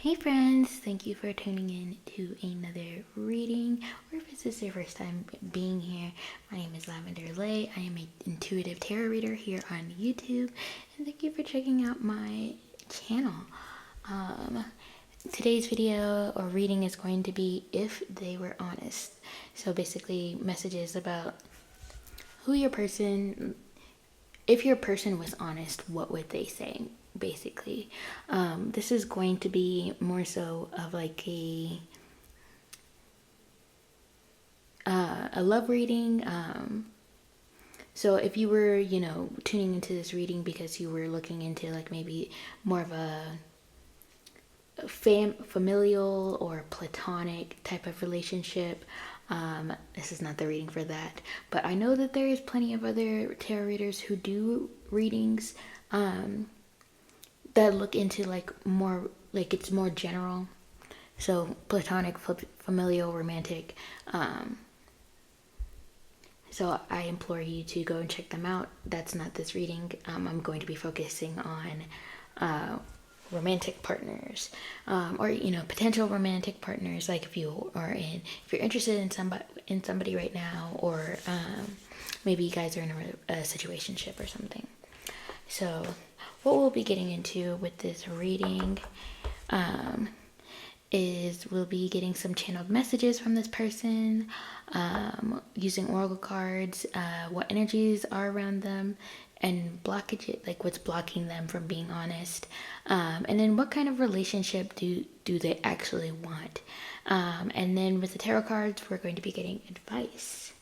Hey friends, thank you for tuning in to another reading, or if this is your first time being here, my name is Lavender Lay. I am an intuitive tarot reader here on YouTube, and thank you for checking out my channel. Today's video or reading is going to be if they were honest. So basically messages about who your person, if your person was honest, what would they say? Basically, this is going to be more so of like a love reading. So if you were, tuning into this reading because you were looking into like maybe more of a familial or platonic type of relationship, this is not the reading for that. But I know that there is plenty of other tarot readers who do readings that look into like more, like it's more general. So platonic, familial, romantic. So I implore you to go and check them out. That's not this reading. I'm going to be focusing on romantic partners, or potential romantic partners. Like if you're interested in somebody right now, or maybe you guys are in a situationship or something. So what we'll be getting into with this reading is we'll be getting some channeled messages from this person, using oracle cards, what energies are around them, and blockage, like what's blocking them from being honest, and then what kind of relationship do they actually want, and then with the tarot cards we're going to be getting advice.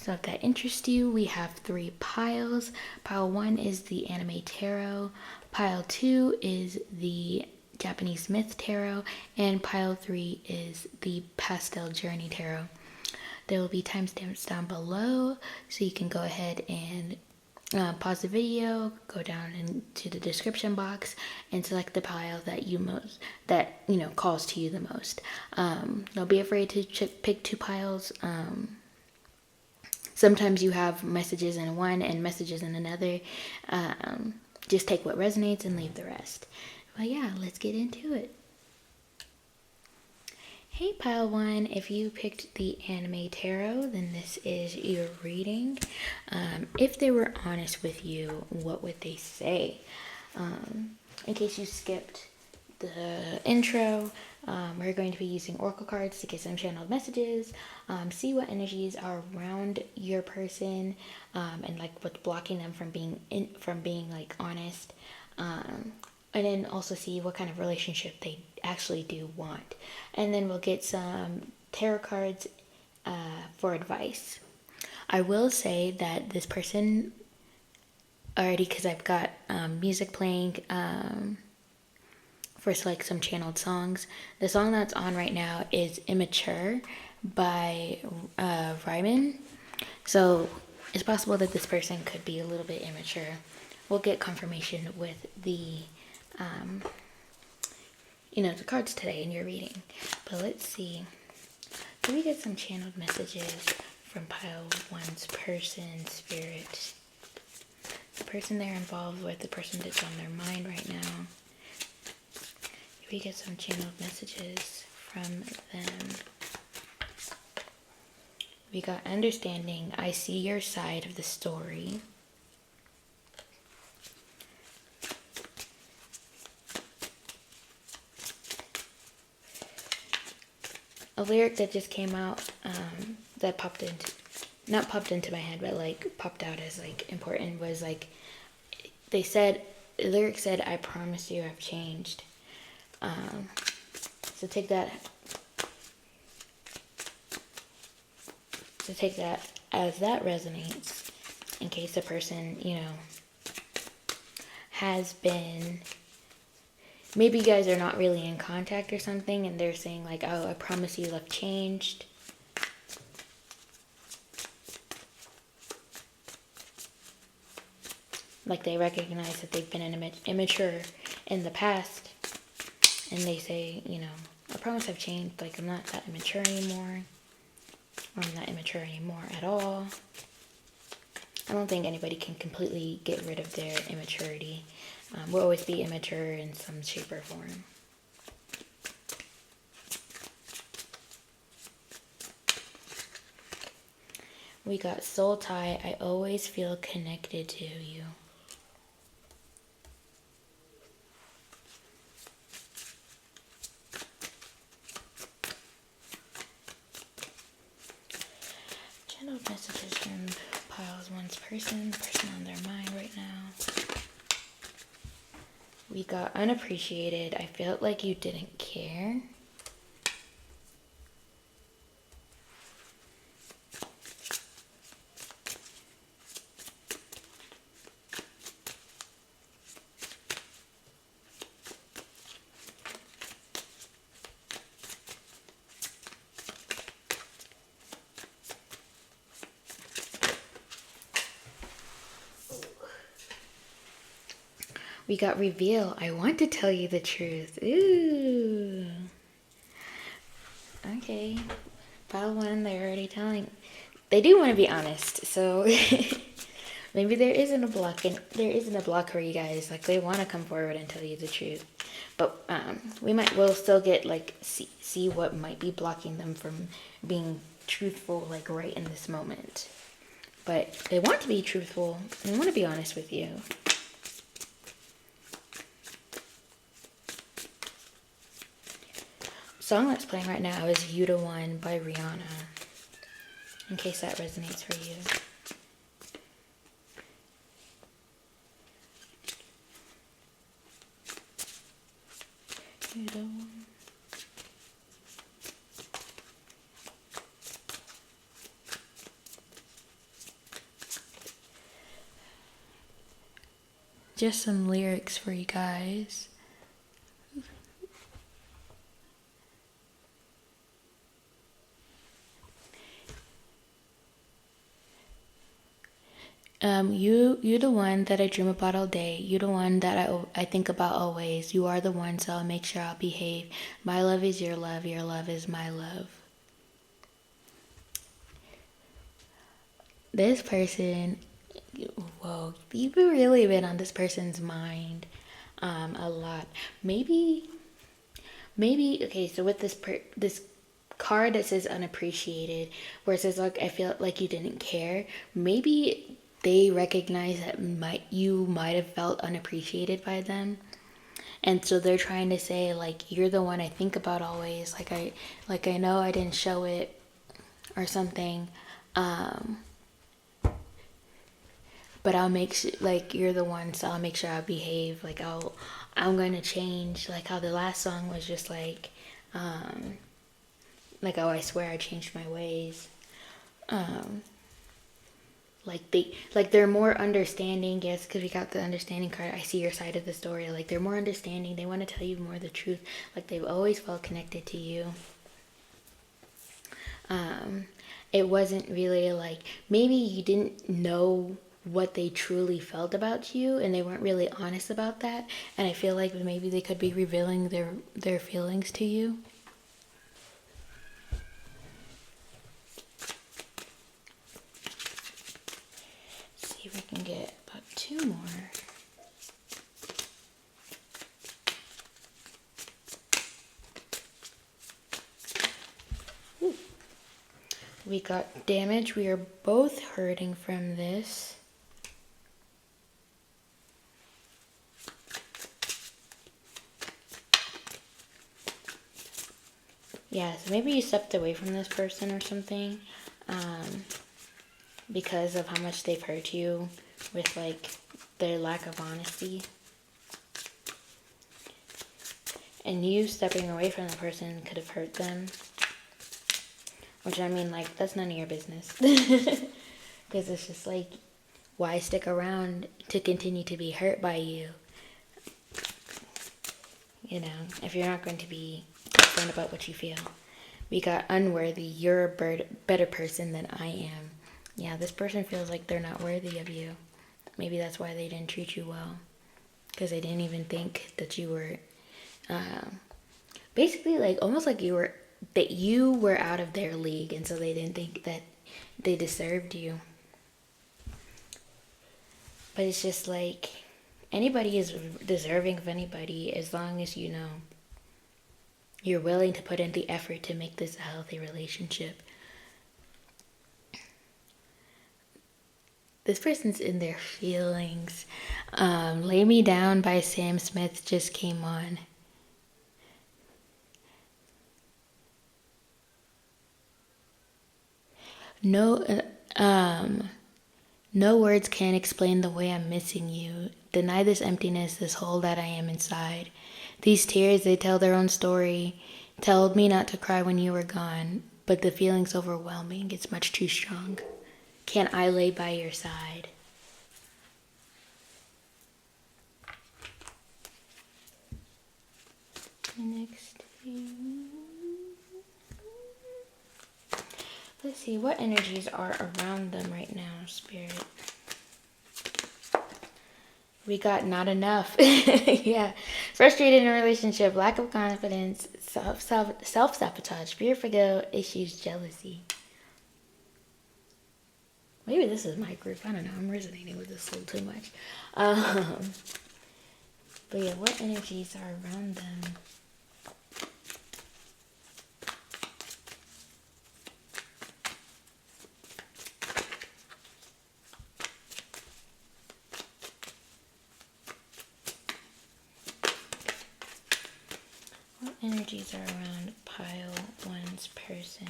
So if that interests you, we have 3 piles. Pile 1 is the anime tarot, pile 2 is the Japanese myth tarot, and pile 3 is the pastel journey tarot. There will be timestamps down below, so you can go ahead and pause the video, go down into the description box, and select the pile that calls to you the most. Don't be afraid to pick 2 piles. Sometimes you have messages in one and messages in another. Just take what resonates and leave the rest. But yeah, let's get into it. Hey pile 1, if you picked the anime tarot, then this is your reading. If they were honest with you, what would they say? In case you skipped the intro, we're going to be using oracle cards to get some channeled messages, see what energies are around your person, and like what's blocking them from being like honest, and then also see what kind of relationship they actually do want. And then we'll get some tarot cards for advice. I will say that this person already, because I've got music playing for like some channeled songs. The song that's on right now is Immature by Ryman. So it's possible that this person could be a little bit immature. We'll get confirmation with the the cards today in your reading. But let's see. Can we get some channeled messages from pile 1's person, spirit? The person they're involved with, the person that's on their mind right now. Can we get some channeled messages from them? We got understanding. I see your side of the story. A lyric that just came out, that not popped into my head, but like popped out as like important, was like, the lyric said, I promise you I've changed. So take that as that resonates, in case the person, has been, maybe you guys are not really in contact or something, and they're saying like, oh, I promise you I've changed. Like they recognize that they've been immature in the past, and they say, I promise I've changed. Like I'm not that immature anymore. Or I'm not immature anymore at all. I don't think anybody can completely get rid of their immaturity. We'll always be immature in some shape or form. We got soul tie. I always feel connected to you. Channeled messages from piles one's person on their mind right now. We got unappreciated. I felt like you didn't care. We got reveal. I want to tell you the truth. Ooh. Okay. Pile one, they're already telling. They do want to be honest, so maybe there isn't a block, and there isn't a block for you guys. Like, they want to come forward and tell you the truth, but we'll still get like see what might be blocking them from being truthful, like right in this moment. But they want to be truthful and want to be honest with you. Song that's playing right now is You the One by Rihanna, in case that resonates for you. You the one. Just some lyrics for you guys. You the one that I dream about all day. You the one that I think about always. You are the one, so I'll make sure I'll behave. My love is your love is my love. This person, whoa, you've really been on this person's mind a lot. Maybe, okay, so with this card that says unappreciated, where it says like I feel like you didn't care, maybe they recognize that you might have felt unappreciated by them, and so they're trying to say like you're the one I think about always, like I know I didn't show it or something, but I'll make sure, like, you're the one, so I'll make sure I behave, like I'm gonna change, like how the last song was just like oh, I swear I changed my ways. They're more understanding, yes, because we got the understanding card. I see your side of the story. Like, they're more understanding. They want to tell you more of the truth. Like, they've always felt connected to you. It wasn't really like, maybe you didn't know what they truly felt about you, and they weren't really honest about that. And I feel like maybe they could be revealing their feelings to you. See if we can get about 2 more. Ooh. We got damage. We are both hurting from this. Yeah, so maybe you stepped away from this person or something, because of how much they've hurt you with like their lack of honesty. And you stepping away from the person could have hurt them. Which, I mean, like, that's none of your business. Because it's just like, why stick around to continue to be hurt by you? You know, if you're not going to be upfront about what you feel. We got unworthy. You're a better person than I am. Yeah, this person feels like they're not worthy of you. Maybe that's why they didn't treat you well. Because they didn't even think that you were... basically, like, almost like you were out of their league, and so they didn't think that they deserved you. But it's just like, anybody is deserving of anybody as long as, you know, you're willing to put in the effort to make this a healthy relationship. This person's in their feelings. Lay Me Down by Sam Smith just came on. No, no words can explain the way I'm missing you. Deny this emptiness, this hole that I am inside. These tears, they tell their own story. Told me not to cry when you were gone, but the feeling's overwhelming. It's much too strong. Can I lay by your side? Next thing. Let's see, what energies are around them right now, Spirit? We got not enough. Yeah. Frustrated in a relationship, lack of confidence, self-sabotage, fear for go issues, jealousy. Maybe this is my group. I don't know. I'm resonating with this a little too much. But yeah, what energies are around them? What energies are around pile one's person?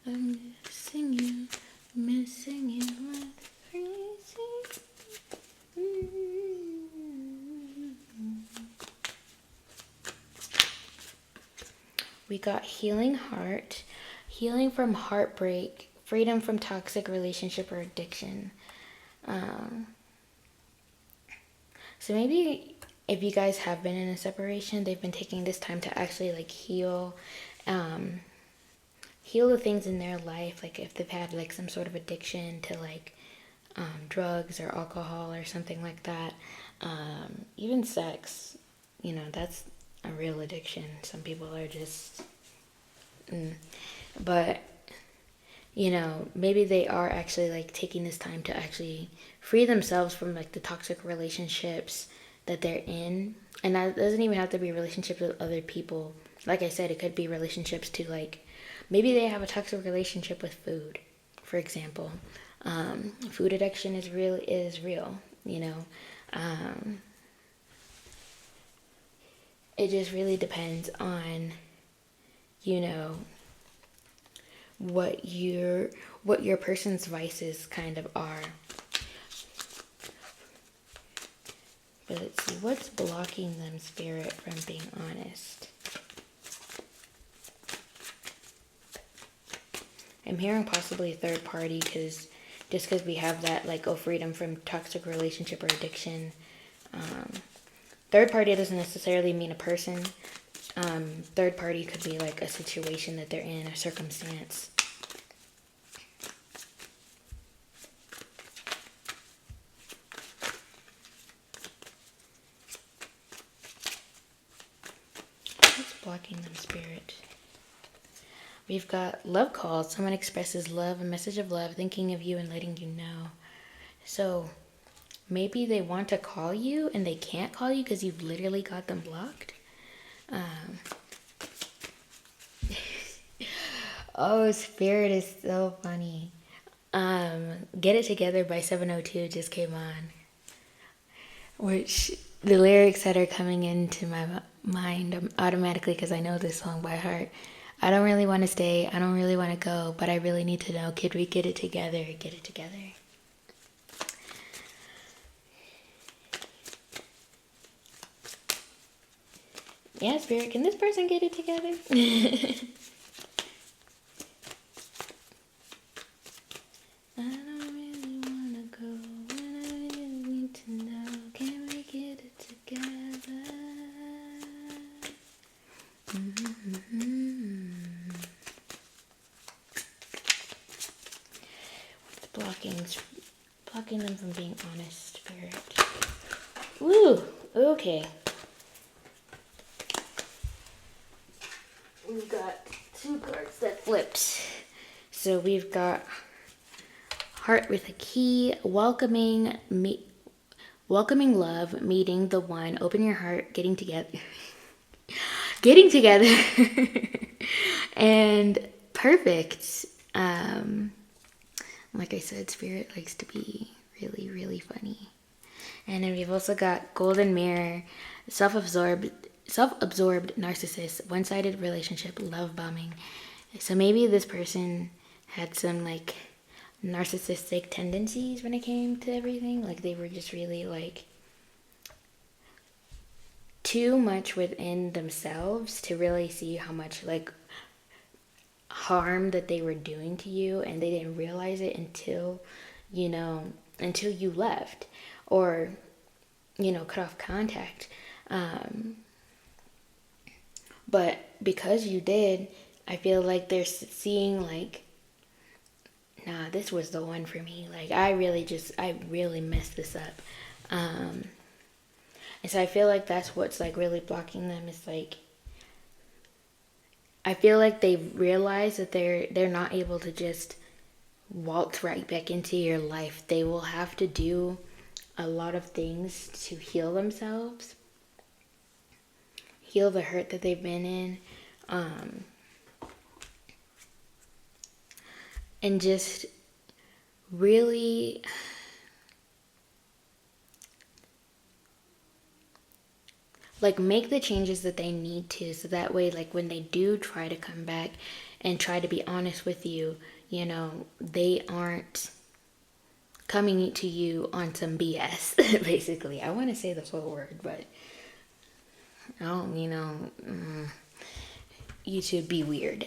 I'm missing you like crazy. We got healing heart, healing from heartbreak, freedom from toxic relationship or addiction. So maybe if you guys have been in a separation, they've been taking this time to actually like heal the things in their life, like if they've had like some sort of addiction to like drugs or alcohol or something like that, even sex, that's a real addiction. Some people are just but maybe they are actually like taking this time to actually free themselves from like the toxic relationships that they're in. And that doesn't even have to be relationships with other people. Like I said, it could be relationships to like, maybe they have a toxic relationship with food, for example. Food addiction is real, it just really depends on, what your person's vices kind of are. But let's see, what's blocking them, Spirit, from being honest? I'm hearing possibly a third party, just because we have that like freedom from toxic relationship or addiction. Third party doesn't necessarily mean a person. Third party could be like a situation that they're in, a circumstance. What's blocking them, Spirit? We've got love calls. Someone expresses love, a message of love, thinking of you and letting you know. So maybe they want to call you and they can't call you because you've literally got them blocked. Oh, Spirit is so funny. Get It Together by 702 just came on. Which the lyrics that are coming into my mind automatically, because I know this song by heart. I don't really want to stay. I don't really want to go, but I really need to know, could we get it together? Get it together. Yeah, Spirit, can this person get it together? I don't really want to go, when I really need to know, can we get it together? What's blocking them from being honest, Spirit? Woo! Okay. We've got two cards that flipped. So we've got Heart with a Key, welcoming love, meeting the one, open your heart, getting together. getting together and perfect. Like I said, Spirit likes to be really, really funny. And then we've also got Golden Mirror, self-absorbed, self-absorbed narcissist, one-sided relationship, love bombing. So maybe this person had some like narcissistic tendencies when it came to everything. Like they were just really like too much within themselves to really see how much like harm that they were doing to you, and they didn't realize it until until you left or cut off contact. But because you did, I feel like they're seeing like, nah, this was the one for me. Like I really messed this up. And so I feel like that's what's like really blocking them. Is like, I feel like they realize that they're not able to just waltz right back into your life. They will have to do a lot of things to heal themselves, heal the hurt that they've been in, and just really like make the changes that they need to, so that way like when they do try to come back and try to be honest with you, they aren't coming to you on some BS. Basically, I want to say the full word, but I don't, YouTube be weird,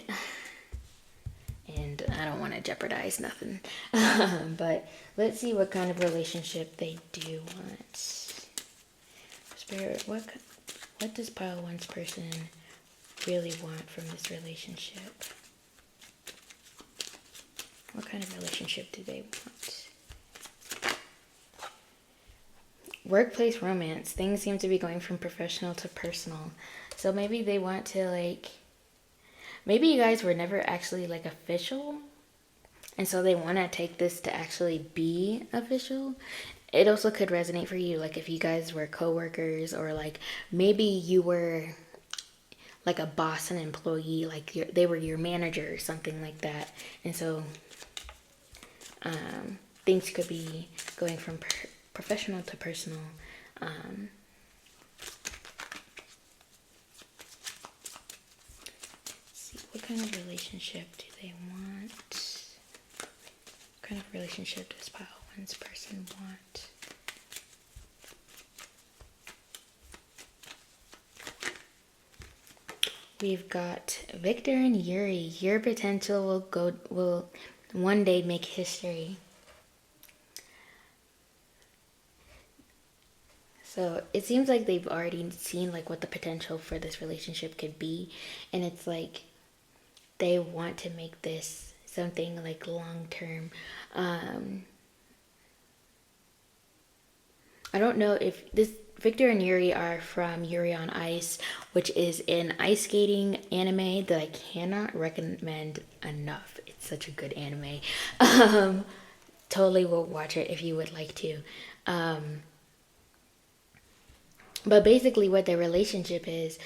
and I don't want to jeopardize nothing. But let's see what kind of relationship they do want. Spirit, what does pile one's person really want from this relationship? What kind of relationship do they want? Workplace romance. Things seem to be going from professional to personal. So maybe they want to like, maybe you guys were never actually like official, and so they want to take this to actually be official. It also could resonate for you, like if you guys were co-workers, or like maybe you were like a boss and employee, like they were your manager or something like that. And so things could be going from professional to personal. Let's see, what kind of relationship do they want? What kind of relationship does pile one's person want? We've got Victor and Yuri. Your potential will one day make history. So it seems like they've already seen like what the potential for this relationship could be, and it's like they want to make this something like long term. I don't know if this Victor and Yuri are from Yuri on Ice, which is an ice skating anime that I cannot recommend enough. It's such a good anime. Totally will watch it if you would like to. But basically what their relationship is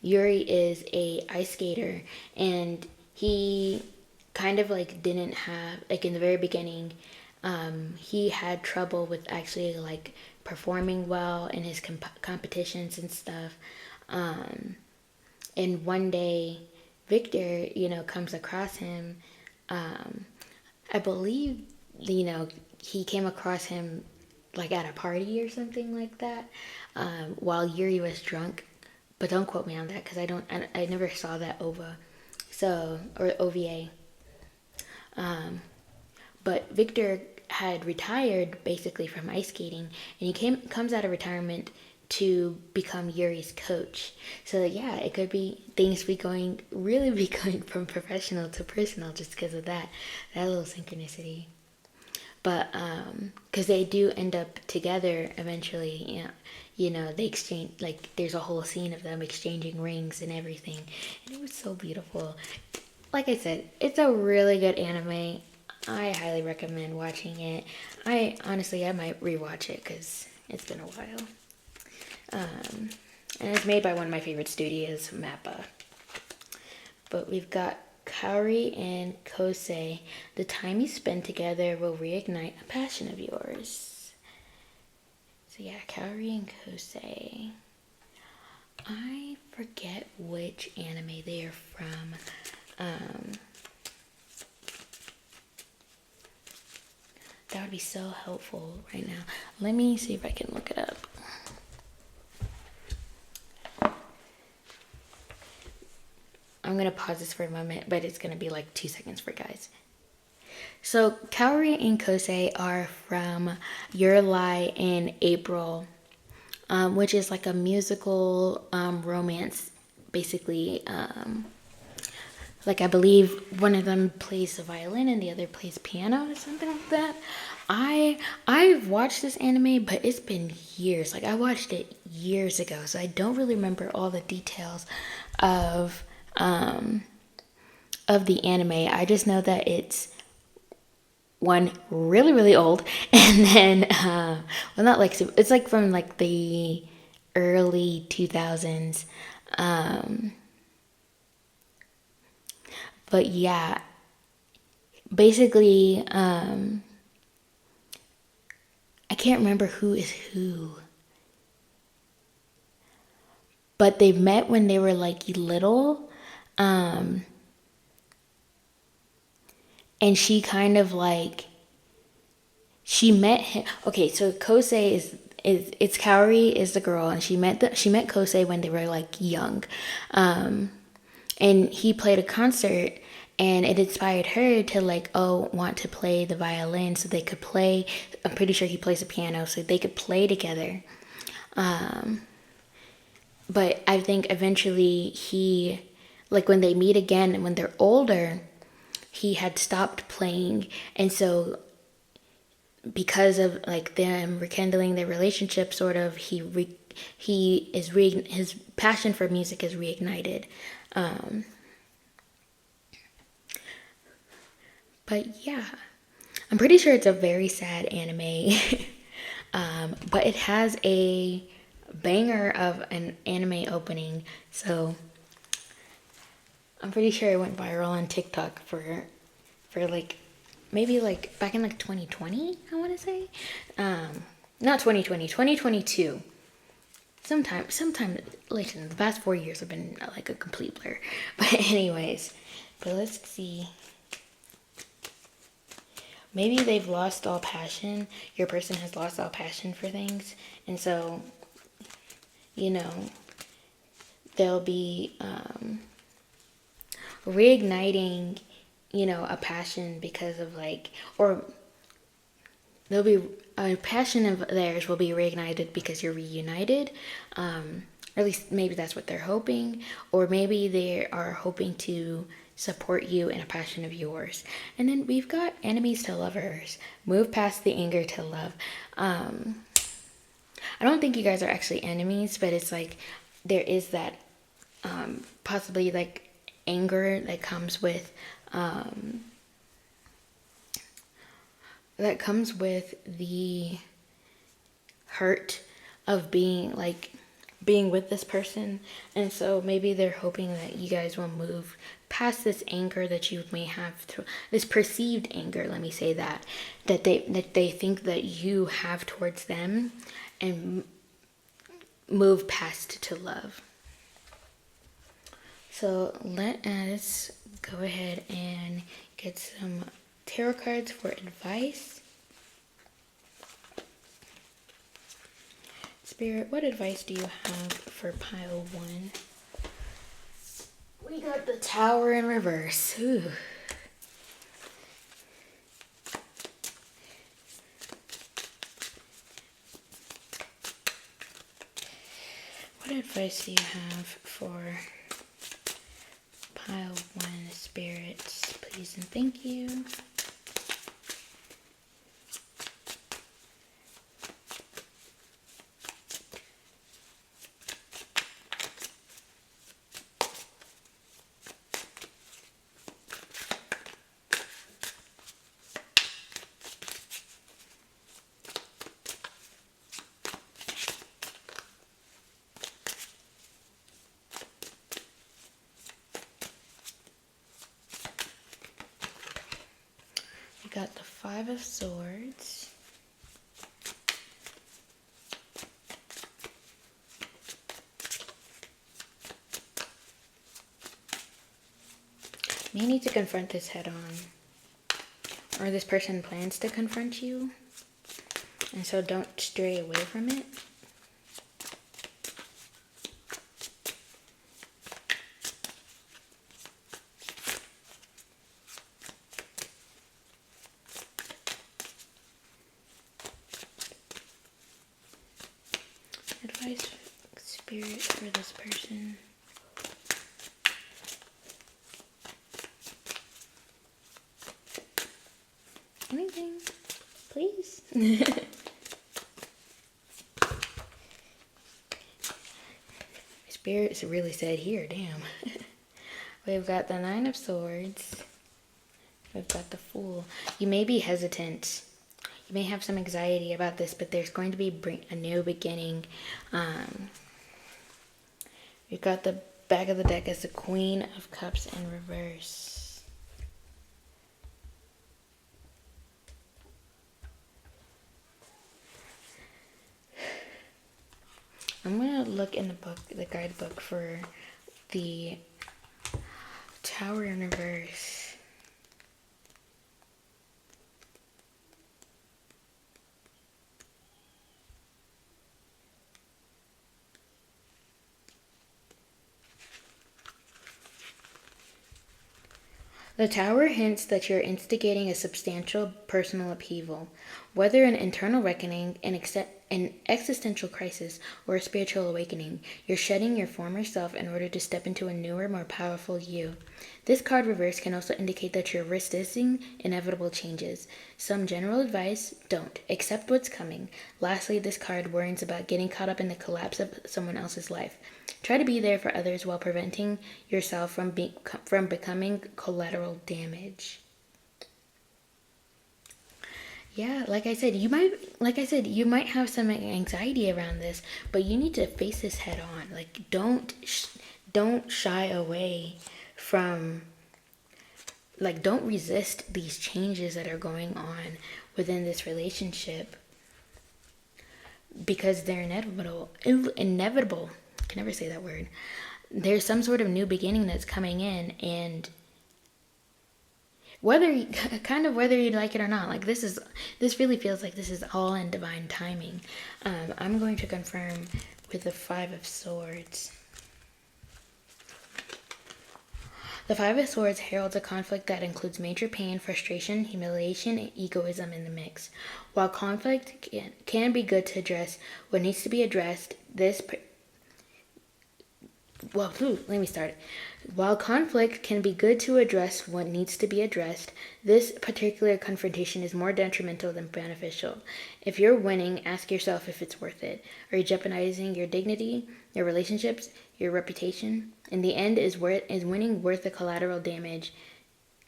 Yuri is a ice skater, and he kind of like didn't have, like in the very beginning, he had trouble with actually like performing well in his competitions and stuff. And one day Victor, comes across him. I believe, he came across him like at a party or something like that, while Yuri was drunk. But don't quote me on that, because I never saw that OVA. Or OVA. But Victor had retired basically from ice skating, and he comes out of retirement to become Yuri's coach. So yeah, it could be things really be going from professional to personal just because of that little synchronicity. But because they do end up together eventually, they exchange, like there's a whole scene of them exchanging rings and everything, and it was so beautiful. Like I said, it's a really good anime. I highly recommend watching it. I might rewatch it because it's been a while. And it's made by one of my favorite studios, Mappa. But we've got Kaori and Kosei. The time you spend together will reignite a passion of yours. So yeah, Kaori and Kosei. I forget which anime they are from. That would be so helpful right now. Let me see if I can look it up. I'm gonna pause this for a moment, but it's gonna be like 2 seconds for guys. So Kaori and Kosei are from Your Lie in April, which is like a musical romance, basically. Like I believe one of them plays the violin and the other plays piano or something like that. I've watched this anime, but it's been years. Like I watched it years ago, so I don't really remember all the details of the anime. I just know that it's one really old, and then well, not like it's like from like the early 2000s. But yeah, basically, I can't remember who is who. But they met when they were like little. And she kind of like, she met him. Okay, so Kosei is it's Kaori is the girl, and she met Kosei when they were like young. And he played a concert, and it inspired her to like, want to play the violin so they could play. I'm pretty sure he plays the piano, so they could play together. But I think eventually he, like when they meet again and when they're older, he had stopped playing. And so because of like them rekindling their relationship, sort of, his passion for music is reignited. But yeah, I'm pretty sure it's a very sad anime. But it has a banger of an anime opening, so I'm pretty sure it went viral on TikTok for like maybe like back in like 2020, I want to say. Not 2020, 2022. Sometime listen, the past 4 years have been like a complete blur. But anyways, but let's see. Maybe they've lost all passion. Your person has lost all passion for things, and so, you know, they'll be reigniting, a passion because of like, or there'll be a passion of theirs will be reignited because you're reunited. Or at least maybe that's what they're hoping, or maybe they are hoping to support you in a passion of yours. And then we've got enemies to lovers. Move past the anger to love. I don't think you guys are actually enemies, but it's like there is that possibly like anger that comes with the hurt of being with this person. And so maybe they're hoping that you guys will move past this anger that you may have through this perceived anger, let me say that they think that you have towards them, and move past to love. So let us go ahead and get some tarot cards for advice. Spirit, what advice do you have for pile 1? We got the Tower in reverse. Ooh. What advice do you have for pile 1, spirits, please and thank you? got the Five of Swords. You need to confront this head on. Or this person plans to confront you. And so don't stray away from it. Advice, spirit for this person. Anything, please. Spirits really said here, damn. We've got the Nine of Swords. We've got the Fool. You may be hesitant. You may have some anxiety about this, but there's going to be a new beginning. We've got the back of the deck as the Queen of Cups in reverse. I'm going to look in the book, the guidebook, for the Tower in reverse. The Tower hints that you're instigating a substantial personal upheaval, whether an internal reckoning, an existential crisis, or a spiritual awakening. You're shedding your former self in order to step into a newer, more powerful you. This card reverse can also indicate that you're resisting inevitable changes. Some general advice: don't accept what's coming. Lastly, this card warns about getting caught up in the collapse of someone else's life. Try to be there for others while preventing yourself from becoming collateral damage. Yeah, like I said, you might have some anxiety around this, but you need to face this head on. Like, don't shy away from, like, don't resist these changes that are going on within this relationship, because they're inevitable. I can never say that word. There's some sort of new beginning that's coming in, and whether you like it or not, like, this really feels like this is all in divine timing. I'm going to confirm with the Five of Swords. The Five of Swords heralds a conflict that includes major pain, frustration, humiliation, and egoism in the mix. While conflict can be good to address what needs to be addressed, While conflict can be good to address what needs to be addressed, this particular confrontation is more detrimental than beneficial. If you're winning, ask yourself if it's worth it. Are you jeopardizing your dignity, your relationships, your reputation? In the end, is winning worth the collateral damage?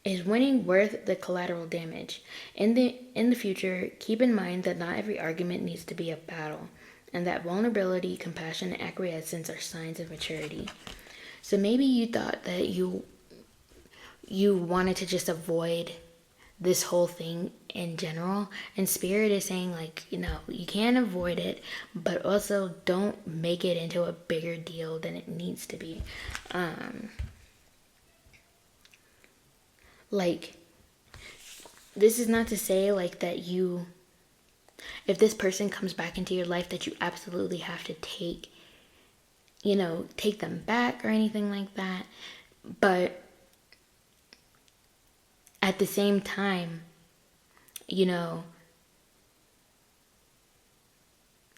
Is winning worth the collateral damage? In the future, keep in mind that not every argument needs to be a battle, and that vulnerability, compassion, and acquiescence are signs of maturity. So maybe you thought that you wanted to just avoid this whole thing in general, and Spirit is saying, like, you can't avoid it, but also don't make it into a bigger deal than it needs to be. Like, this is not to say, like, that if this person comes back into your life, that you absolutely have to take them back or anything like that. But at the same time,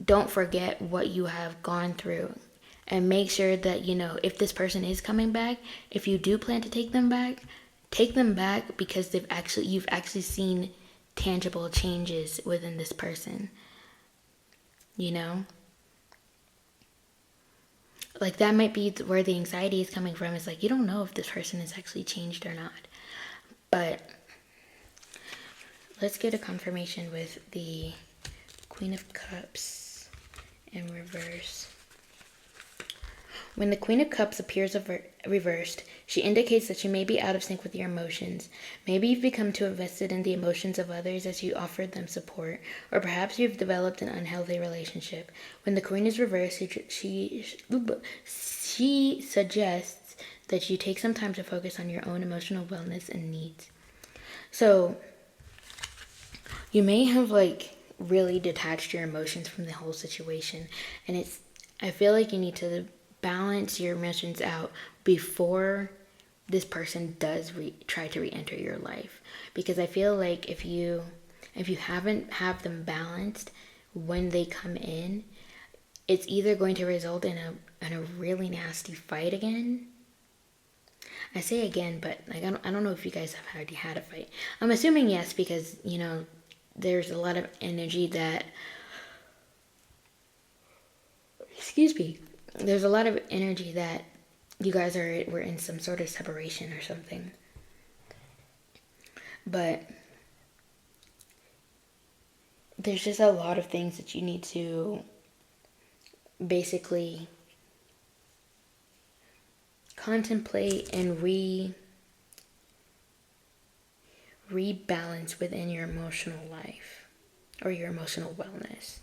don't forget what you have gone through, and make sure that, if this person is coming back, if you do plan to take them back because you've actually seen tangible changes within this person. Like, that might be where the anxiety is coming from. It's like, you don't know if this person has actually changed or not. But let's get a confirmation with the Queen of Cups in reverse. When the Queen of Cups appears reversed, she indicates that you may be out of sync with your emotions. Maybe you've become too invested in the emotions of others as you offered them support, or perhaps you've developed an unhealthy relationship. When the Queen is reversed, she suggests that you take some time to focus on your own emotional wellness and needs. So, you may have really detached your emotions from the whole situation, and I feel like you need to balance your emotions out before this person does try to re-enter your life, because I feel like if you haven't have them balanced when they come in, it's either going to result in a really nasty fight again. I say again, but I don't know if you guys have already had a fight. I'm assuming yes, because there's a lot of energy that, excuse me, there's a lot of energy that you guys were in some sort of separation or something. But there's just a lot of things that you need to basically contemplate and rebalance within your emotional life or your emotional wellness.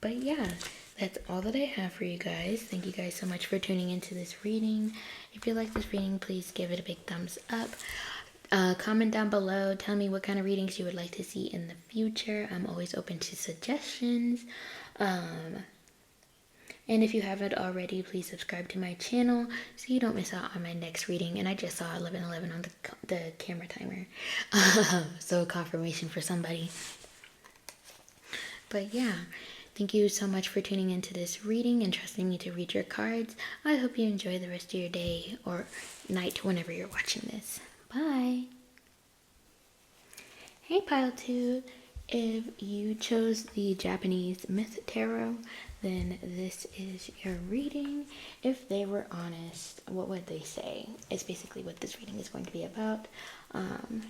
But yeah, that's all that I have for you guys. Thank you guys so much for tuning into this reading. If you like this reading, please give it a big thumbs up. Comment down below. Tell me what kind of readings you would like to see in the future. I'm always open to suggestions. And if you haven't already, please subscribe to my channel so you don't miss out on my next reading. And I just saw 11:11 on the camera timer. So confirmation for somebody. But yeah, thank you so much for tuning into this reading and trusting me to read your cards. I hope you enjoy the rest of your day or night whenever you're watching this. Bye. Hey Pile 2, if you chose the Japanese Myth Tarot, then this is your reading. If they were honest, what would they say? It's basically what this reading is going to be about.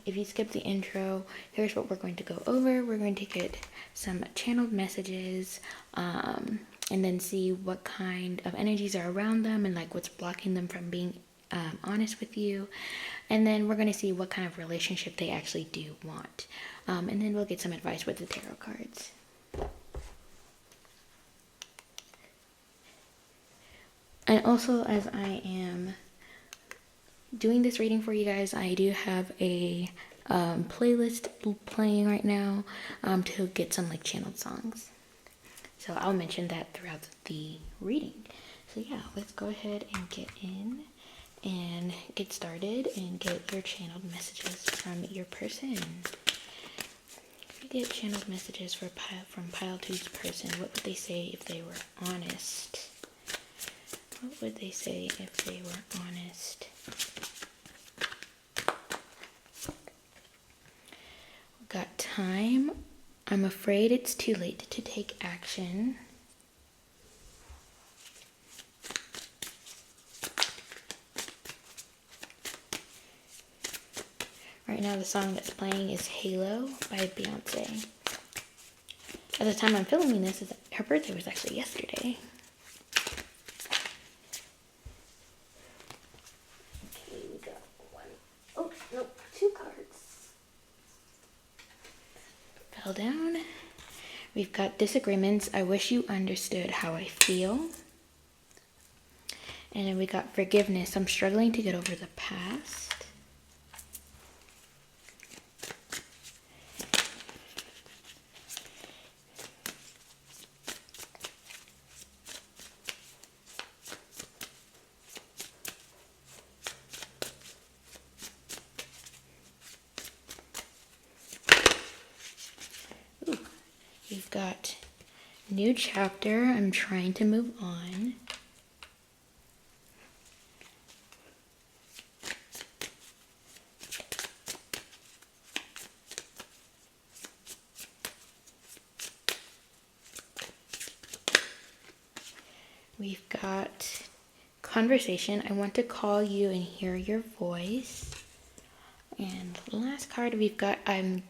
If you skip the intro, here's what we're going to go over. We're going to get some channeled messages, and then see what kind of energies are around them and what's blocking them from being honest with you. And then we're going to see what kind of relationship they actually do want. And then we'll get some advice with the tarot cards. And also, as I am doing this reading for you guys, I do have a playlist playing right now to get some channeled songs. So I'll mention that throughout the reading. So yeah, let's go ahead and get in and get started and get your channeled messages from your person. If you get channeled messages from Pile 2's person, what would they say if they were honest? What would they say if they were honest? Got time. I'm afraid it's too late to take action. Right now the song that's playing is Halo by Beyonce. At the time I'm filming this, her birthday was actually yesterday. Okay, we got one. Oh, nope, 2 cards. Fell down. We've got disagreements. I wish you understood how I feel. And then we got forgiveness. I'm struggling to get over the past. We've got new chapter. I'm trying to move on. We've got conversation. I want to call you and hear your voice. And the last card we've got, I'm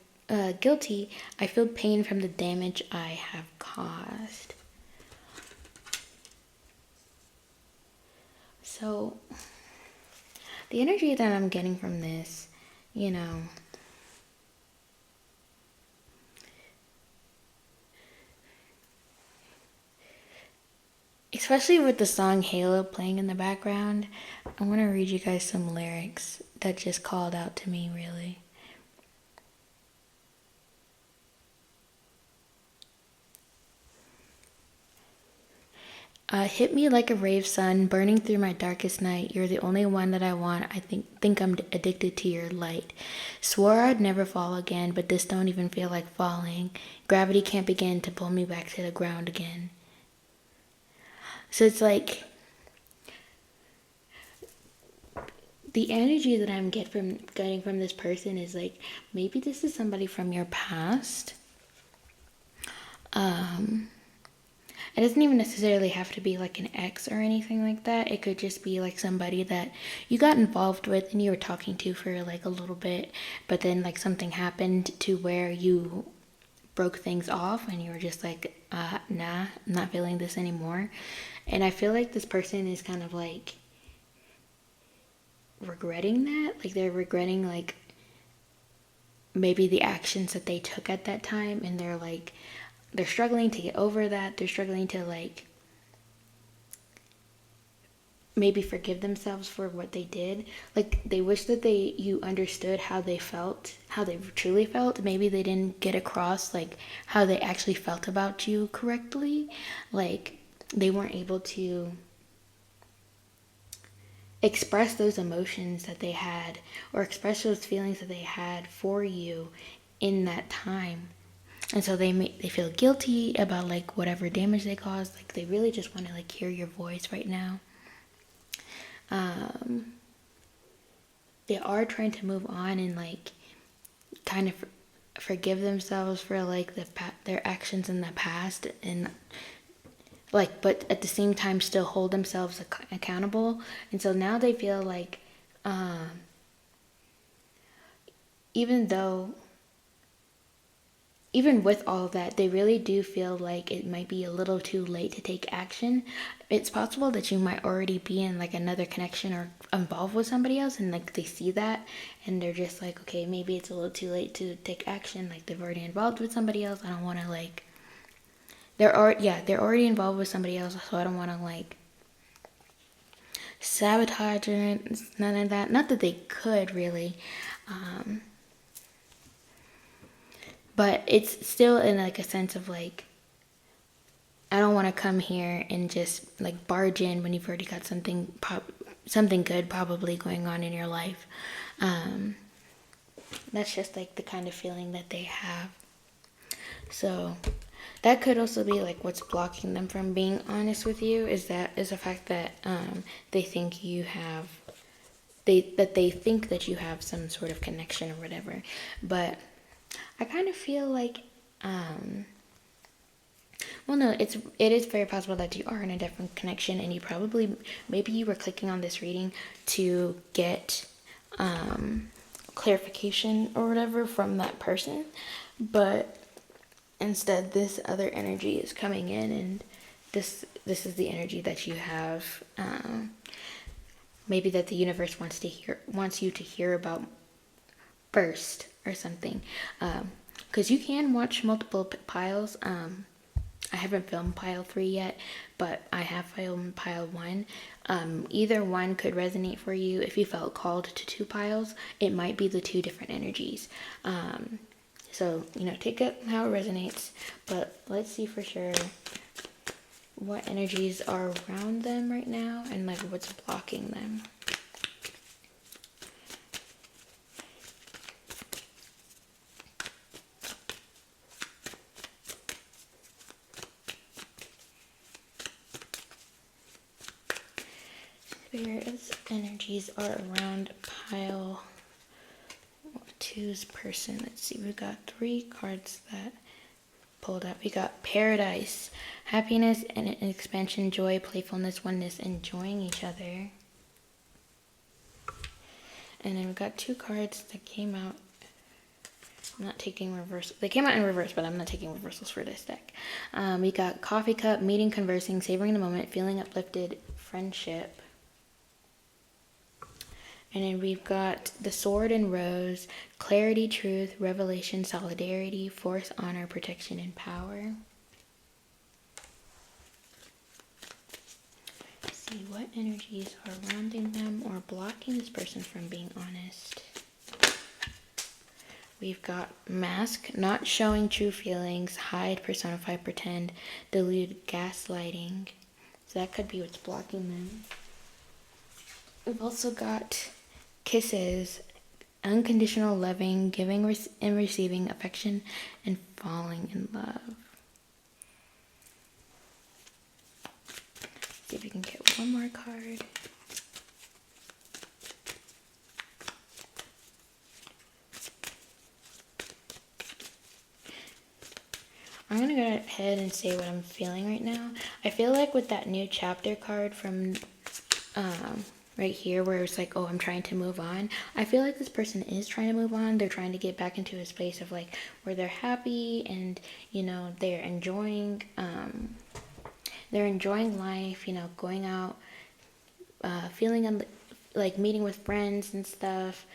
guilty. I feel pain from the damage I have caused. So the energy that I'm getting from this, you know, especially with the song Halo playing in the background, I want to read you guys some lyrics that just called out to me, really. Hit me like a rave sun, burning through my darkest night. You're the only one that I want. I think I'm addicted to your light. Swore I'd never fall again, but this don't even feel like falling. Gravity can't begin to pull me back to the ground again. So it's like the energy that I'm getting from this person is like, maybe this is somebody from your past. It doesn't even necessarily have to be like an ex or anything like that. It could just be like somebody that you got involved with and you were talking to for like a little bit, but then like something happened to where you broke things off and you were just like, nah, I'm not feeling this anymore. And I feel like this person is kind of like regretting that. Like they're regretting like maybe the actions that they took at that time, and they're struggling to get over that. They're struggling to like maybe forgive themselves for what they did. Like they wish that you understood how they felt, how they truly felt. Maybe they didn't get across like how they actually felt about you correctly. Like they weren't able to express those emotions that they had, or express those feelings that they had for you in that time. And so they feel guilty about like whatever damage they caused. Like they really just want to like hear your voice right now. They are trying to move on and like kind of forgive themselves for like their actions in the past, and like, but at the same time still hold themselves accountable. And so now they feel like even with all of that, they really do feel like it might be a little too late to take action. It's possible that you might already be in like another connection or involved with somebody else, and like they see that and they're just like, okay, maybe it's a little too late to take action. Like they've already involved with somebody else. I don't want to like, they're already involved with somebody else, so I don't want to like sabotage or none of that. Not that they could really. But it's still in like a sense of like, I don't want to come here and just like barge in when you've already got something good probably going on in your life. That's just like the kind of feeling that they have. So that could also be like what's blocking them from being honest with you, is the fact that they think they think that you have some sort of connection or whatever. But I kind of feel like, well, no, it is very possible that you are in a different connection, and maybe you were clicking on this reading to get clarification or whatever from that person, but instead this other energy is coming in, and this is the energy that you have, maybe that the universe wants you to hear about first or something, because you can watch multiple piles. I haven't filmed pile 3 yet, but I have filmed pile 1. Either one could resonate for you. If you felt called to 2 piles, it might be the 2 different energies. So, take it how it resonates, but let's see for sure what energies are around them right now and like what's blocking them. Spirit's energies are around pile 2's person. Let's see, we got 3 cards that pulled up. We got Paradise, happiness and expansion, joy, playfulness, oneness, enjoying each other. And then we got 2 cards that came out. I'm not taking reversal. They came out in reverse, but I'm not taking reversals for this deck. We got Coffee Cup, meeting, conversing, savoring the moment, feeling uplifted, friendship. And then we've got the Sword and Rose, clarity, truth, revelation, solidarity, force, honor, protection, and power. Let's see what energies are surrounding them or blocking this person from being honest. We've got mask, not showing true feelings, hide, personify, pretend, delude, gaslighting. So that could be what's blocking them. We've also got kisses, unconditional loving, giving and receiving affection, and falling in love. Let's see if we can get one more card. I'm going to go ahead and say what I'm feeling right now. I feel like with that new chapter card from right here where it's like, oh, I'm trying to move on. I feel like this person is trying to move on. They're trying to get back into a space of like where they're happy and, you know, they're enjoying life, you know, going out, feeling like meeting with friends and stuff.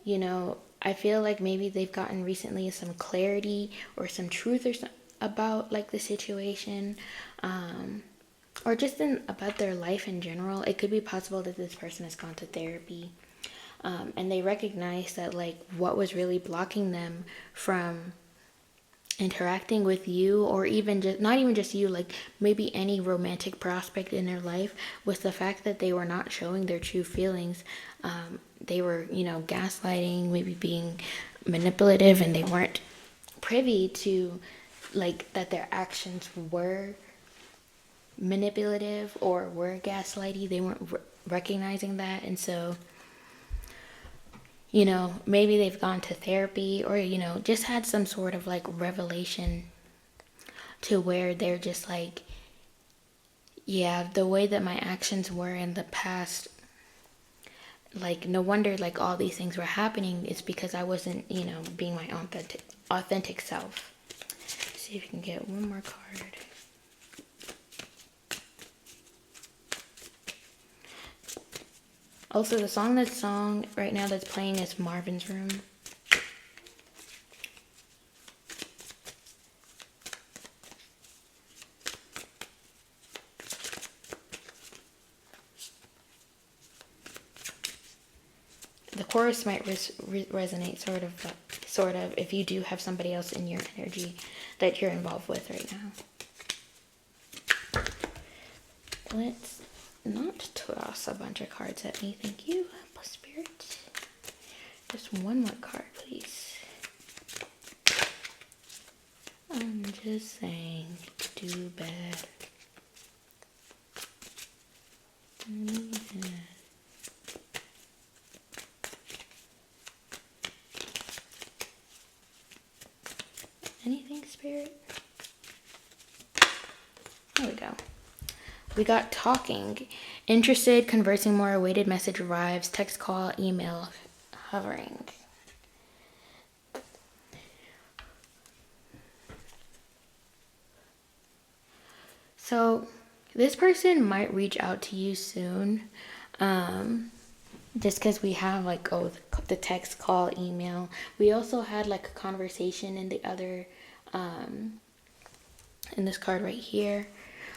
You know, I feel like maybe they've gotten recently some clarity or some truth about like the situation, or just about their life in general. It could be possible that this person has gone to therapy, and they recognize that like what was really blocking them from interacting with you, or even just not even just you, like maybe any romantic prospect in their life, was the fact that they were not showing their true feelings. They were, you know, gaslighting, maybe being manipulative, and they weren't privy to like that their actions were manipulative or were gaslighty. They weren't recognizing that. And so, you know, maybe they've gone to therapy or, you know, just had some sort of like revelation to where they're just like, yeah, the way that my actions were in the past, like no wonder like all these things were happening. It's because I wasn't, you know, being my authentic self. Let's see if you can get one more card. Also, the song right now that's playing is Marvin's Room. The chorus might resonate sort of if you do have somebody else in your energy that you're involved with right now. Let's not toss a bunch of cards at me, thank you, Spirit. Just one more card, please. I'm just saying, do bad. Yeah. Anything, Spirit? There we go. We got talking. Interested, conversing more, awaited message arrives, text, call, email, hovering. So this person might reach out to you soon. Just because we have like, oh, the text, call, email. We also had like a conversation in the other, in this card right here,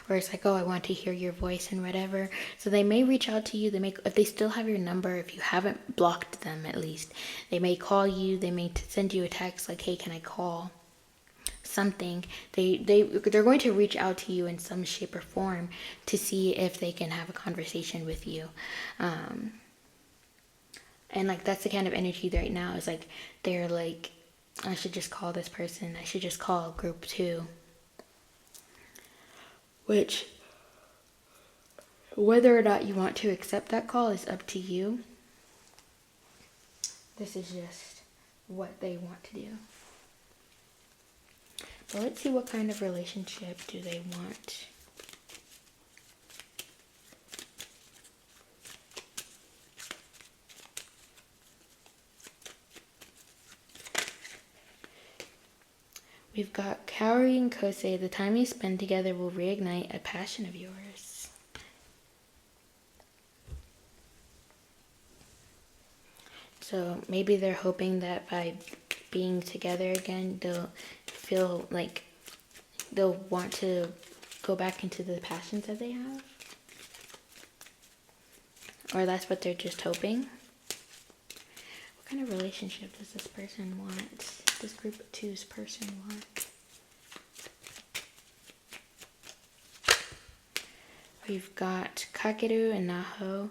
where it's like, oh, I want to hear your voice and whatever. So they may reach out to you. They may, if they still have your number, if you haven't blocked them at least, they may call you. They may send you a text like, hey, can I call? Something. They're going to reach out to you in some shape or form to see if they can have a conversation with you. And like that's the kind of energy right now. Is like they're like, I should just call this person. I should just call group 2. Which, whether or not you want to accept that call is up to you. This is just what they want to do. But let's see what kind of relationship do they want. We've got Kaori and Kosei. The time you spend together will reignite a passion of yours. So maybe they're hoping that by being together again, they'll feel like they'll want to go back into the passions that they have. Or that's what they're just hoping. What kind of relationship does this person want? This group of two's person want? We've got Kakeru and Naho.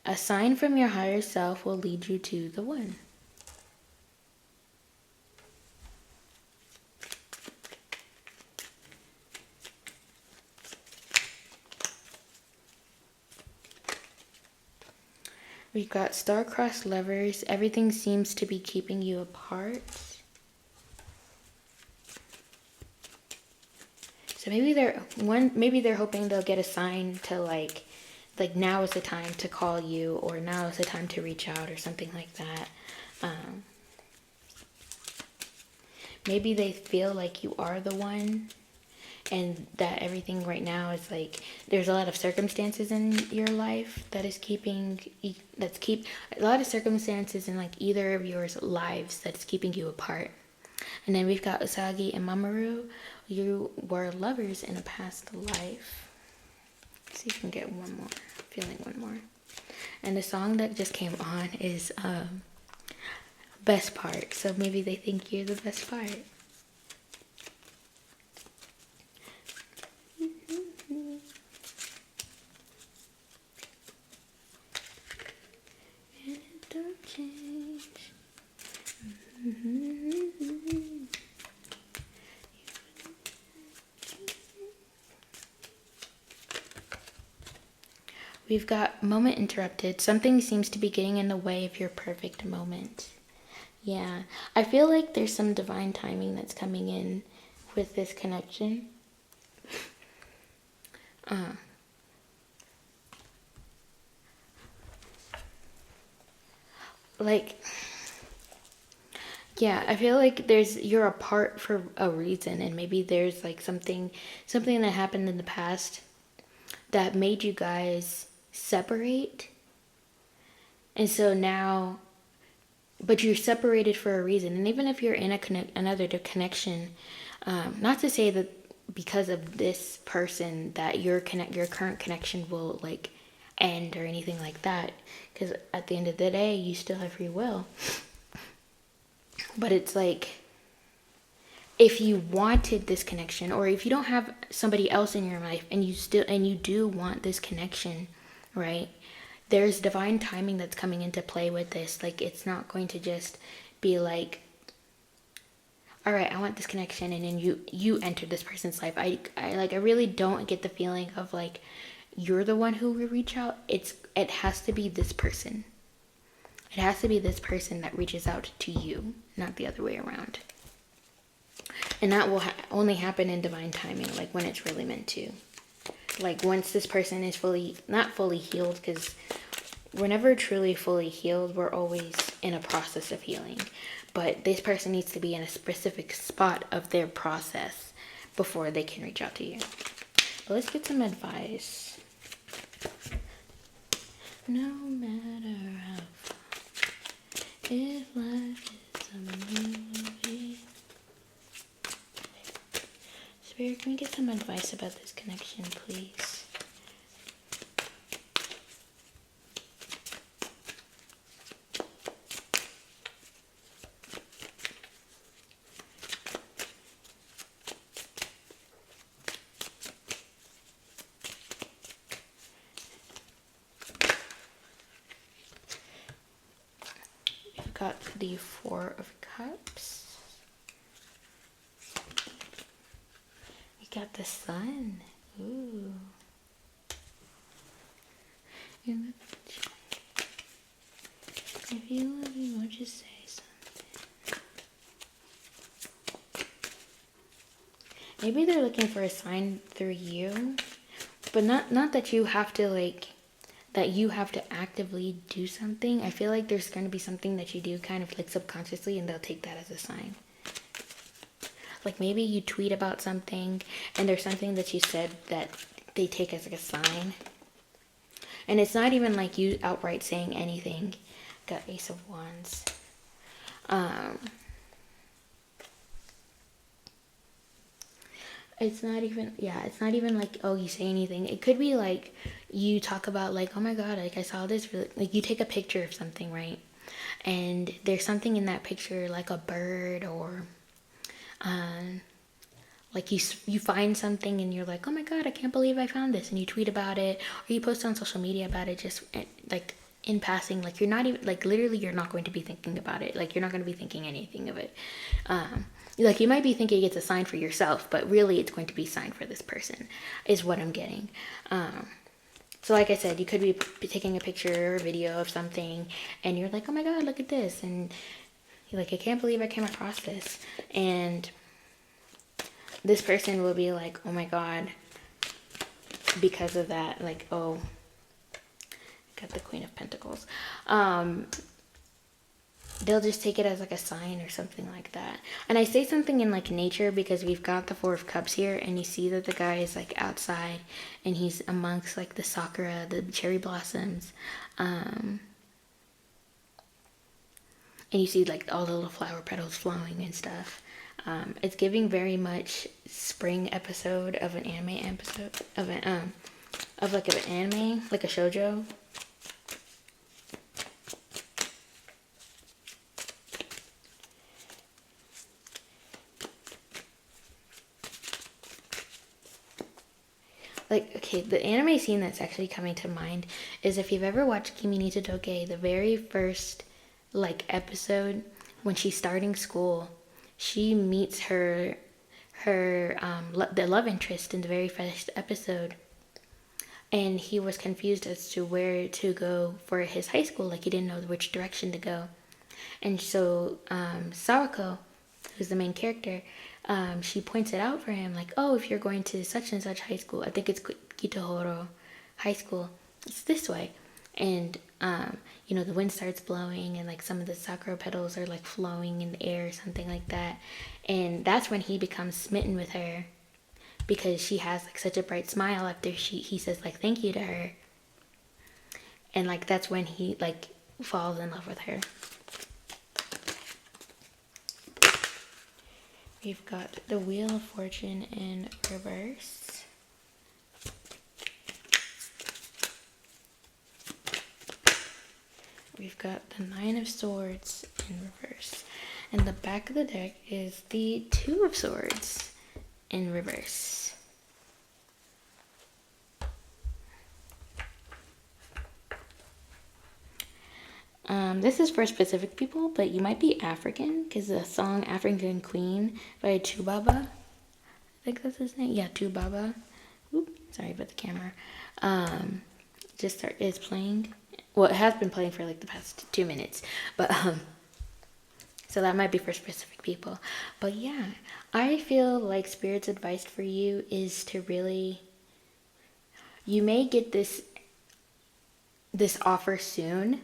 A sign from your higher self will lead you to the one. We've got star-crossed lovers. Everything seems to be keeping you apart. So maybe they're hoping they'll get a sign to like now is the time to call you, or now is the time to reach out, or something like that. Maybe they feel like you are the one, and that everything right now is like there's a lot of circumstances in your life that is a lot of circumstances in like either of your lives that's keeping you apart. And then we've got Usagi and Mamoru. You were lovers in a past life. Let's see if we can get one more. Feeling one more. And the song that just came on is Best Part. So maybe they think you're the best part. And it don't change. We've got moment interrupted. Something seems to be getting in the way of your perfect moment. Yeah, I feel like there's some divine timing that's coming in with this connection. Yeah, I feel like you're apart for a reason, and maybe there's like something that happened in the past that made you guys separate. And so now, but you're separated for a reason. And even if you're in another connection, not to say that because of this person that your current connection will like end or anything like that, because at the end of the day you still have free will. But it's like, if you wanted this connection, or if you don't have somebody else in your life and you do want this connection, right? There's divine timing that's coming into play with this. Like, it's not going to just be like, all right, I want this connection, and then you enter this person's life. I really don't get the feeling of like you're the one who will reach out. It has to be this person. It has to be this person that reaches out to you, not the other way around. And that will only happen in divine timing, like when it's really meant to. Like once this person is not fully healed, because we're never truly fully healed. We're always in a process of healing. But this person needs to be in a specific spot of their process before they can reach out to you. But let's get some advice. No matter how far, if life is a movie. Spirit, can we get some advice about this connection, please? We've got the Four of Cups. Got the Sun. Ooh. If you love me, won't you say something? Maybe they're looking for a sign through you, but not that you have to that you have to actively do something. I feel like there's going to be something that you do kind of like subconsciously, and they'll take that as a sign. Like maybe you tweet about something and there's something that you said that they take as like a sign. And it's not even like you outright saying anything, got Ace of Wands. It's not even like, oh, you say anything. It could be like you talk about like, oh my god, like I saw this really, like you take a picture of something, right? And there's something in that picture, like a bird, or like you find something and you're like, oh my god, I can't believe I found this, and you tweet about it, or you post on social media about it, just like in passing. Like you're not even, like literally you're not going to be thinking about it, like you're not going to be thinking anything of it. Like you might be thinking it's a sign for yourself, but really it's going to be a sign for this person, is what I'm getting. So like I said, you could be taking a picture or a video of something and you're like, oh my god, look at this, and you're like, I can't believe I came across this. And this person will be like, oh my god, because of that, like, oh, got the Queen of Pentacles. They'll just take it as like a sign or something like that. And I say something in like nature because we've got the Four of Cups here, and you see that the guy is like outside and he's amongst like the sakura, the cherry blossoms, and you see like all the little flower petals flowing and stuff. It's giving very much spring episode of an anime episode of an like an anime, like a shoujo. Like, okay, the anime scene that's actually coming to mind is, if you've ever watched Kimi ni Todoke, the very first, like, episode, when she's starting school, she meets the love interest in the very first episode. And he was confused as to where to go for his high school. Like, he didn't know which direction to go. And so, Sawako, who's the main character, she points it out for him, like, oh, if you're going to such and such high school, I think it's Kitohoro High School, it's this way. And you know, the wind starts blowing and like some of the sakura petals are like flowing in the air or something like that. And that's when he becomes smitten with her, because she has like such a bright smile after he says like thank you to her. And like that's when he like falls in love with her. We've got the Wheel of Fortune in reverse. We've got the Nine of Swords in reverse. And the back of the deck is the Two of Swords in reverse. This is for specific people, but you might be African, because the song African Queen by Tubaba, I think that's his name. Yeah, Tubaba. Oop, sorry about the camera. Is playing. Well, it has been playing for like the past 2 minutes, but so that might be for specific people. But yeah, I feel like Spirit's advice for you is to really, you may get this offer soon,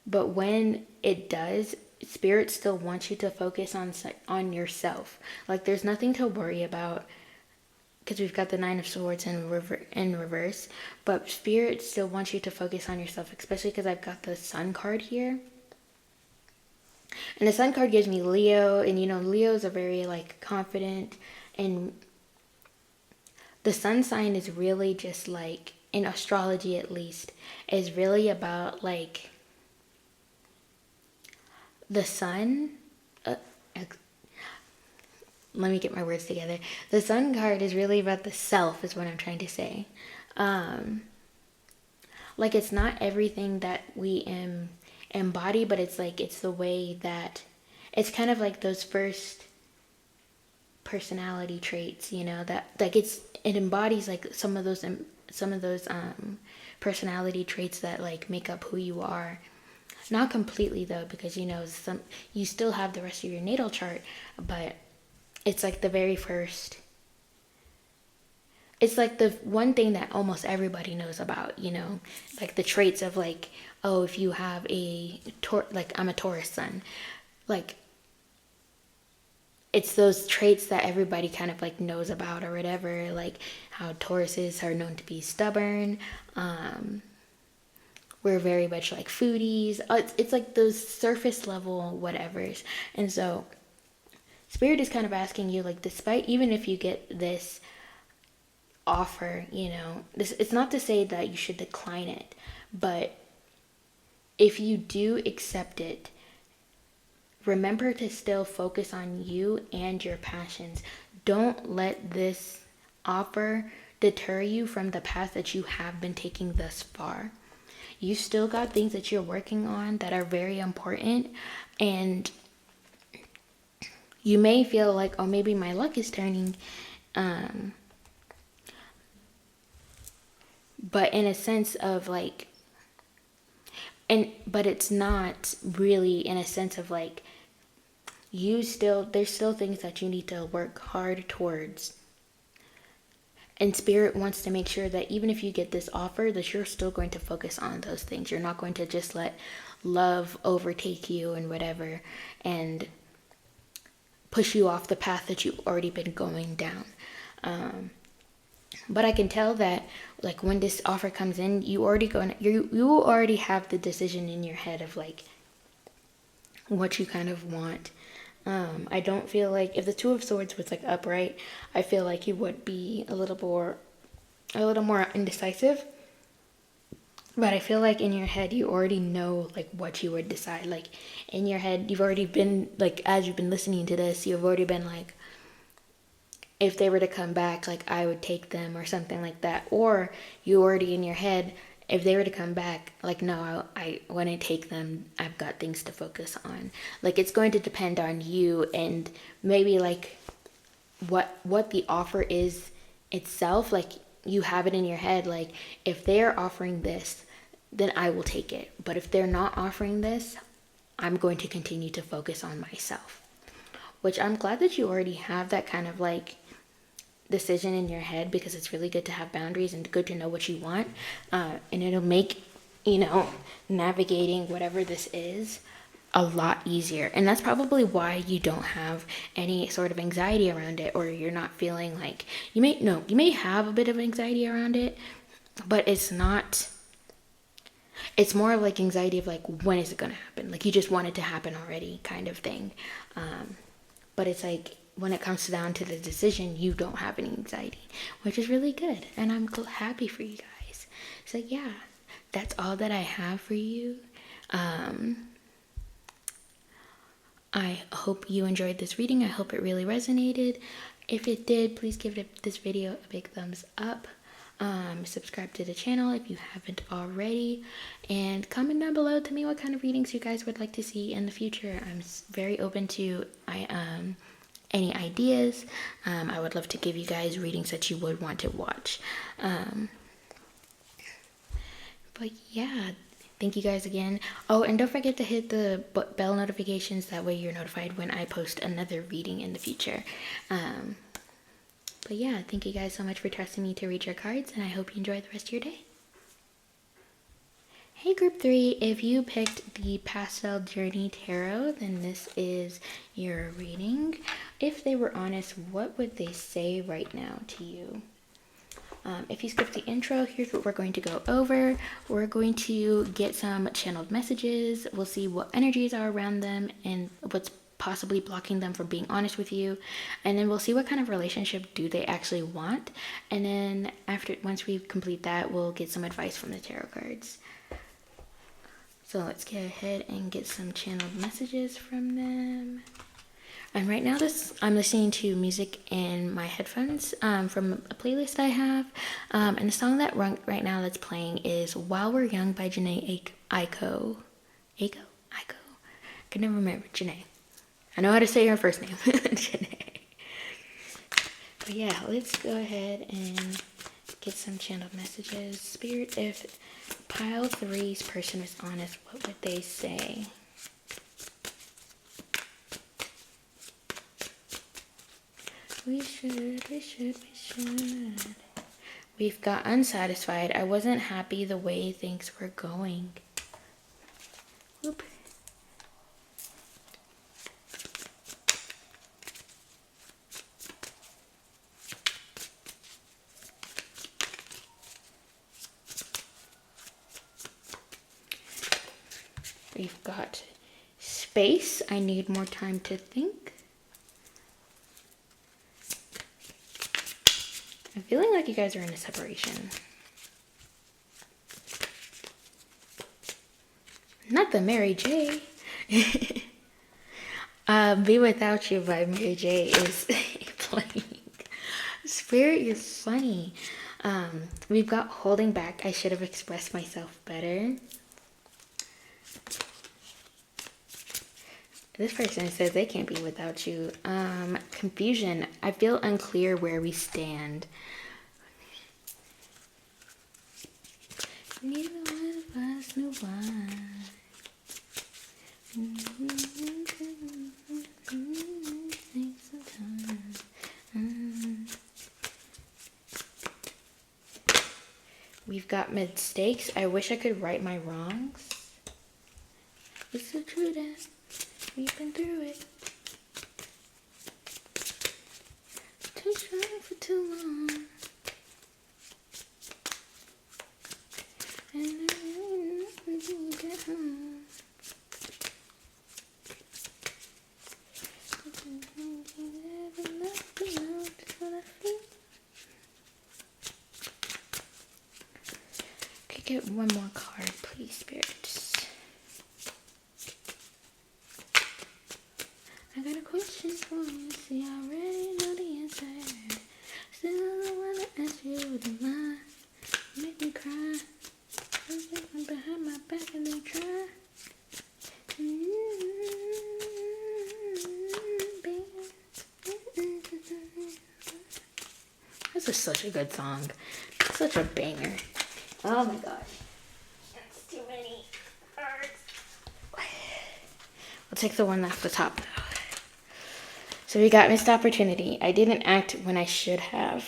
but when it does, Spirit still wants you to focus on yourself. Like, there's nothing to worry about, because we've got the Nine of Swords in reverse, but Spirit still wants you to focus on yourself, especially because I've got the Sun card here. And the Sun card gives me Leo, and you know, Leo's are very like confident, and the Sun sign is really just like, in astrology at least, is really about like the Sun. Let me get my words together. The Sun card is really about the self, is what I'm trying to say. Like, it's not everything that we embody, but it's like, it's the way that, it's kind of like those first personality traits, you know, that like it embodies like some of those personality traits that like make up who you are. Not completely though, because you know, you still have the rest of your natal chart, but it's like the very first, it's like the one thing that almost everybody knows about, you know, like the traits of like, oh, if you have like I'm a Taurus sun, like it's those traits that everybody kind of like knows about or whatever, like how Tauruses are known to be stubborn, we're very much like foodies. It's like those surface level whatevers. And so Spirit is kind of asking you, like, despite, even if you get this offer, you know, this, it's not to say that you should decline it, but if you do accept it, remember to still focus on you and your passions. Don't let this offer deter you from the path that you have been taking thus far. You still got things that you're working on that are very important, and you may feel like, oh, maybe my luck is turning, but in a sense of like, but it's not really in a sense of like, there's still things that you need to work hard towards. And Spirit wants to make sure that even if you get this offer, that you're still going to focus on those things. You're not going to just let love overtake you and whatever, and push you off the path that you've already been going down. But I can tell that, like, when this offer comes in, you already have the decision in your head of like what you kind of want. I don't feel like if the Two of Swords was like upright, I feel like you would be a little more indecisive. But I feel like in your head, you already know like what you would decide. Like in your head, you've already been like, as you've been listening to this, you've already been like, if they were to come back, like I would take them or something like that. Or you already in your head, if they were to come back, like, no, I wouldn't take them. I've got things to focus on. Like, it's going to depend on you, and maybe like what the offer is itself. Like, you have it in your head, like, if they're offering this, then I will take it. But if they're not offering this, I'm going to continue to focus on myself. Which I'm glad that you already have that kind of like decision in your head, because it's really good to have boundaries and good to know what you want, and it'll make, you know, navigating whatever this is a lot easier. And that's probably why you don't have any sort of anxiety around it, or you're not feeling like, you may have a bit of anxiety around it, but it's more of like anxiety of like, when is it going to happen? Like, you just want it to happen already kind of thing. But it's like, when it comes down to the decision, you don't have any anxiety, which is really good. And I'm happy for you guys. So yeah, that's all that I have for you. I hope you enjoyed this reading. I hope it really resonated. If it did, please give this video a big thumbs up. Subscribe to the channel if you haven't already, and comment down below to me what kind of readings you guys would like to see in the future. I'm very open to any ideas. I would love to give you guys readings that you would want to watch. But yeah, thank you guys again. Oh, and don't forget to hit the bell notifications. That way you're notified when I post another reading in the future. But yeah, thank you guys so much for trusting me to read your cards, and I hope you enjoy the rest of your day. Hey Group 3, if you picked the Pastel Journey Tarot, then this is your reading. If they were honest, what would they say right now to you? If you skip the intro, here's what we're going to go over. We're going to get some channeled messages. We'll see what energies are around them and what's possibly blocking them from being honest with you. And then we'll see what kind of relationship do they actually want. And then once we complete that, we'll get some advice from the tarot cards. So let's get ahead and get some channeled messages from them. And right now I'm listening to music in my headphones from a playlist I have. And the song that right now that's playing is While We're Young by Janae Aiko. Aiko? I can never remember. Janae. I know how to say her first name. Janae. But yeah, let's go ahead and get some channeled messages. Spirit, if pile 3's person was honest, what would they say? We should. We've got unsatisfied. I wasn't happy the way things were going. Whoop. We've got space. I need more time to think. I'm feeling like you guys are in a separation. Not the Mary J. Be Without You by Mary J is playing. Spirit, you're funny. We've got Holding Back. I should have expressed myself better. This person says they can't be without you. Confusion. I feel unclear where we stand. Neither one of us knew why. Takes some time. We've got mistakes. I wish I could right my wrongs. It's the truth that we've been through it. Too strong for too long. And I really nothing till you get home. Could get one more card, please, spirits. I got a question for you. See, I already know the answer. Still the one that asked you to lie. Make me cry. Something behind my back and they try. This is such a good song. Such a banger. Oh my gosh. That's too many cards. I'll take the one off the top though. So we got Missed Opportunity. I didn't act when I should have.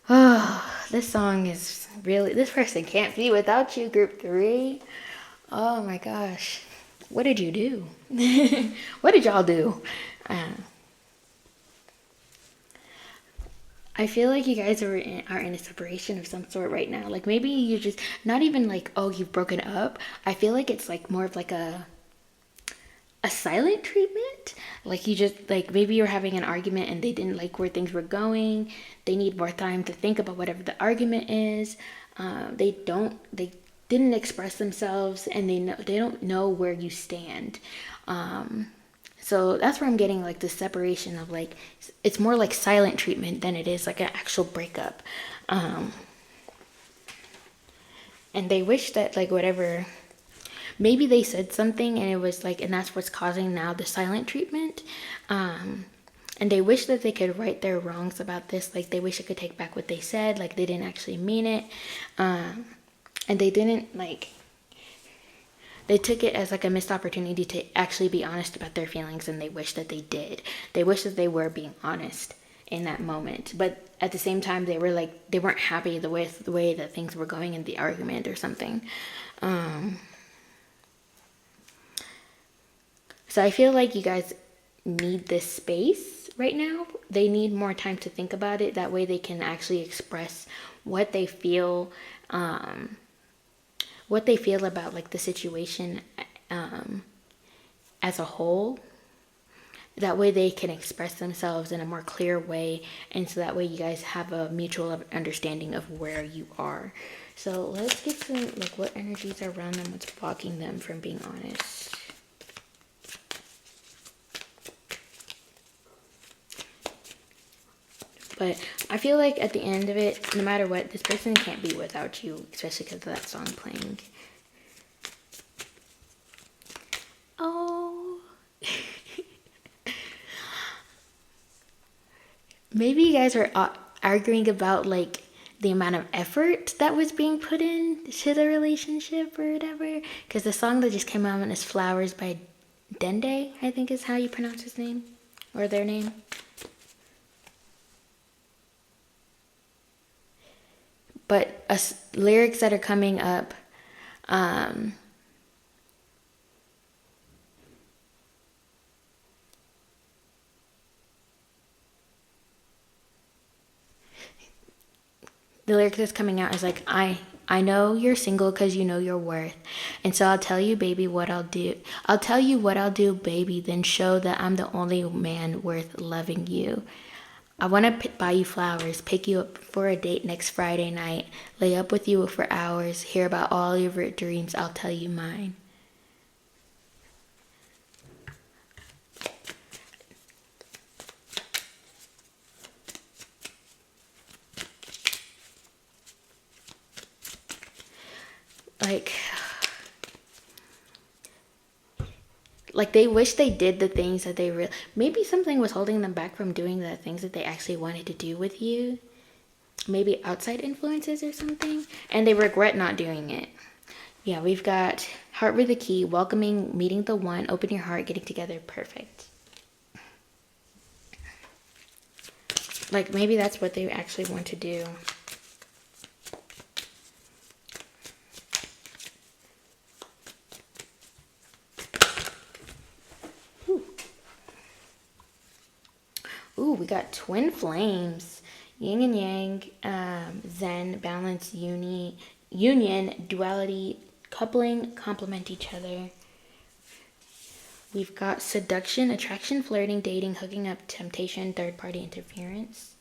Oh, this song is really... This person can't be without you, group 3. Oh my gosh. What did you do? What did y'all do? I feel like you guys are in a separation of some sort right now. Like maybe you just... Not even like, oh, you've broken up. I feel like it's like more of like a silent treatment. Like you just like maybe you're having an argument and they didn't like where things were going. They need more time to think about whatever the argument is. They didn't express themselves and they don't know where you stand. So that's where I'm getting like the separation of like it's more like silent treatment than it is like an actual breakup. And they wish that like whatever, maybe they said something and it was like, and that's what's causing now the silent treatment. And they wish that they could right their wrongs about this. Like they wish they could take back what they said. Like they didn't actually mean it. And they didn't like, they took it as like a missed opportunity to actually be honest about their feelings. And they wish that they did. They wish that they were being honest in that moment. But at the same time, they were like, they weren't happy the way that things were going in the argument or something. So I feel like you guys need this space right now. They need more time to think about it. That way they can actually express what they feel about like the situation as a whole. That way they can express themselves in a more clear way. And so that way you guys have a mutual understanding of where you are. So let's get some, like what energies are around them, what's blocking them from being honest. But I feel like at the end of it, no matter what, this person can't be without you, especially because of that song playing. Oh. Maybe you guys are arguing about like the amount of effort that was being put in to the relationship or whatever. Because the song that just came out is Flowers by Dende, I think is how you pronounce his name or their name. But lyrics that are coming up, the lyric that's coming out is like, I know you're single because you know your worth. And so I'll tell you, baby, what I'll do. I'll tell you what I'll do, baby, then show that I'm the only man worth loving you. I want to buy you flowers, pick you up for a date next Friday night, lay up with you for hours, hear about all your dreams, I'll tell you mine. Like they wish they did the things that they really, maybe something was holding them back from doing the things that they actually wanted to do with you. Maybe outside influences or something, and they regret not doing it. Yeah, we've got heart with a key, welcoming, meeting the one, open your heart, getting together, perfect. Like maybe that's what they actually want to do. Ooh, we got twin flames. Yin and yang, zen, balance, union, duality, coupling, complement each other. We've got seduction, attraction, flirting, dating, hooking up, temptation, third-party interference.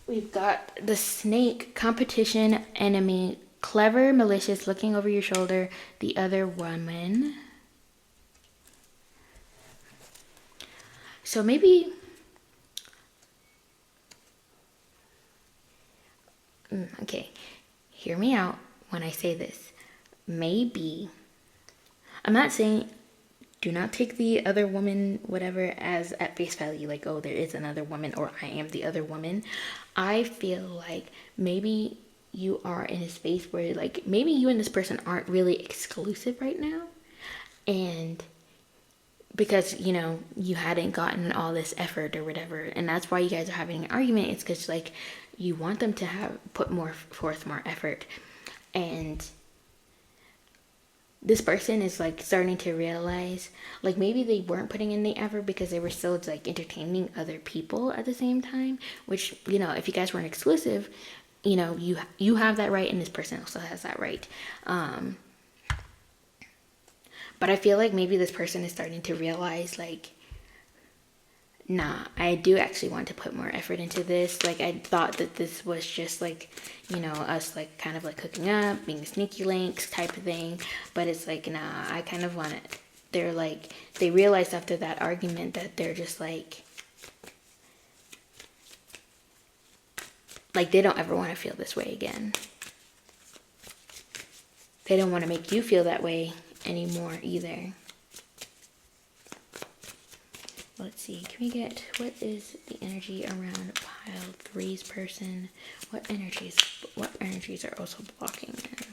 We've got the snake, competition, enemy, clever, malicious, looking over your shoulder, the other woman. So maybe, okay, hear me out when I say this. Maybe, I'm not saying, do not take the other woman, whatever, as at face value, like, oh, there is another woman, or I am the other woman. I feel like maybe you are in a space where, like, maybe you and this person aren't really exclusive right now. And because, you know, you hadn't gotten all this effort or whatever, and that's why you guys are having an argument. It's because, like, you want them to put forth more effort, and this person is like starting to realize, like, maybe they weren't putting in the effort because they were still like entertaining other people at the same time, which, you know, if you guys weren't exclusive, you know, you have that right, and this person also has that right. But I feel like maybe this person is starting to realize, like, nah, I do actually want to put more effort into this. Like, I thought that this was just, like, you know, us, like, kind of, like, hooking up, being sneaky links type of thing. But it's like, nah, I kind of want it. They're, like, they realized after that argument that they're just, like, they don't ever want to feel this way again. They don't want to make you feel that way anymore either. Let's see, can we get, what is the energy around pile 3's person? What energies are also blocking them?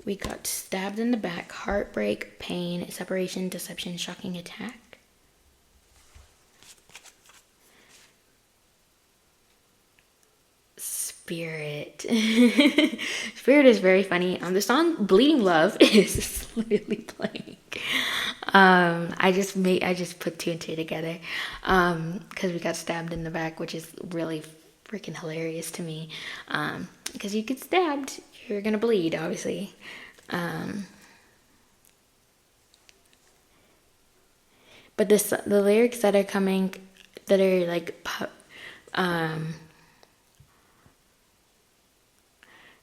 We got stabbed in the back, heartbreak, pain, separation, deception, shocking attack. Spirit. Spirit is very funny. The song Bleeding Love is literally playing. I just put two and two together. Because we got stabbed in the back, which is really freaking hilarious to me. Because you get stabbed, you're gonna bleed, obviously. But the lyrics that are coming, that are like,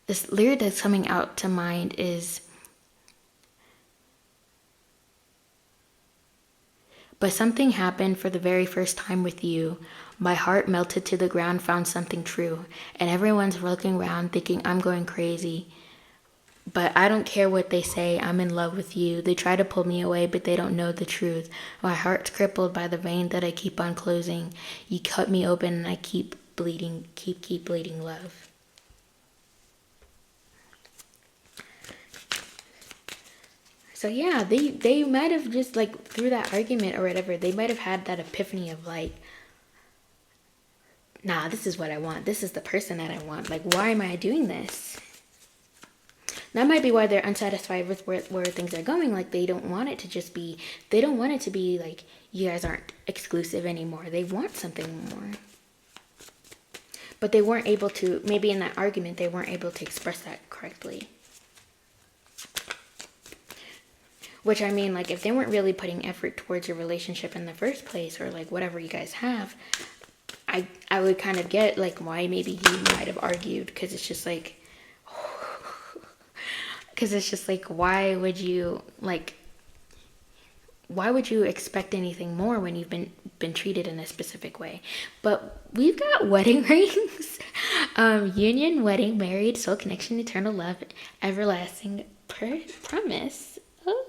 this lyric that's coming out to mind is, but something happened for the very first time with you. My heart melted to the ground, found something true. And everyone's looking around thinking I'm going crazy. But I don't care what they say, I'm in love with you. They try to pull me away, but they don't know the truth. My heart's crippled by the vein that I keep on closing. You cut me open and I keep bleeding, keep bleeding love. So yeah, they might have just, like, through that argument or whatever, they might have had that epiphany of, like, nah, this is what I want. This is the person that I want. Like, why am I doing this? That might be why they're unsatisfied with where things are going. Like they don't want it to just be, they don't want it to be like you guys aren't exclusive anymore. They want something more. But they weren't able to, maybe in that argument, they weren't able to express that correctly. Which, I mean, like, if they weren't really putting effort towards your relationship in the first place, or like whatever you guys have, I would kind of get like why maybe you might have argued, because it's just like, why would you expect anything more when you've been treated in a specific way? But we've got wedding rings. Union, wedding, married, soul connection, eternal love, everlasting promise. Oh.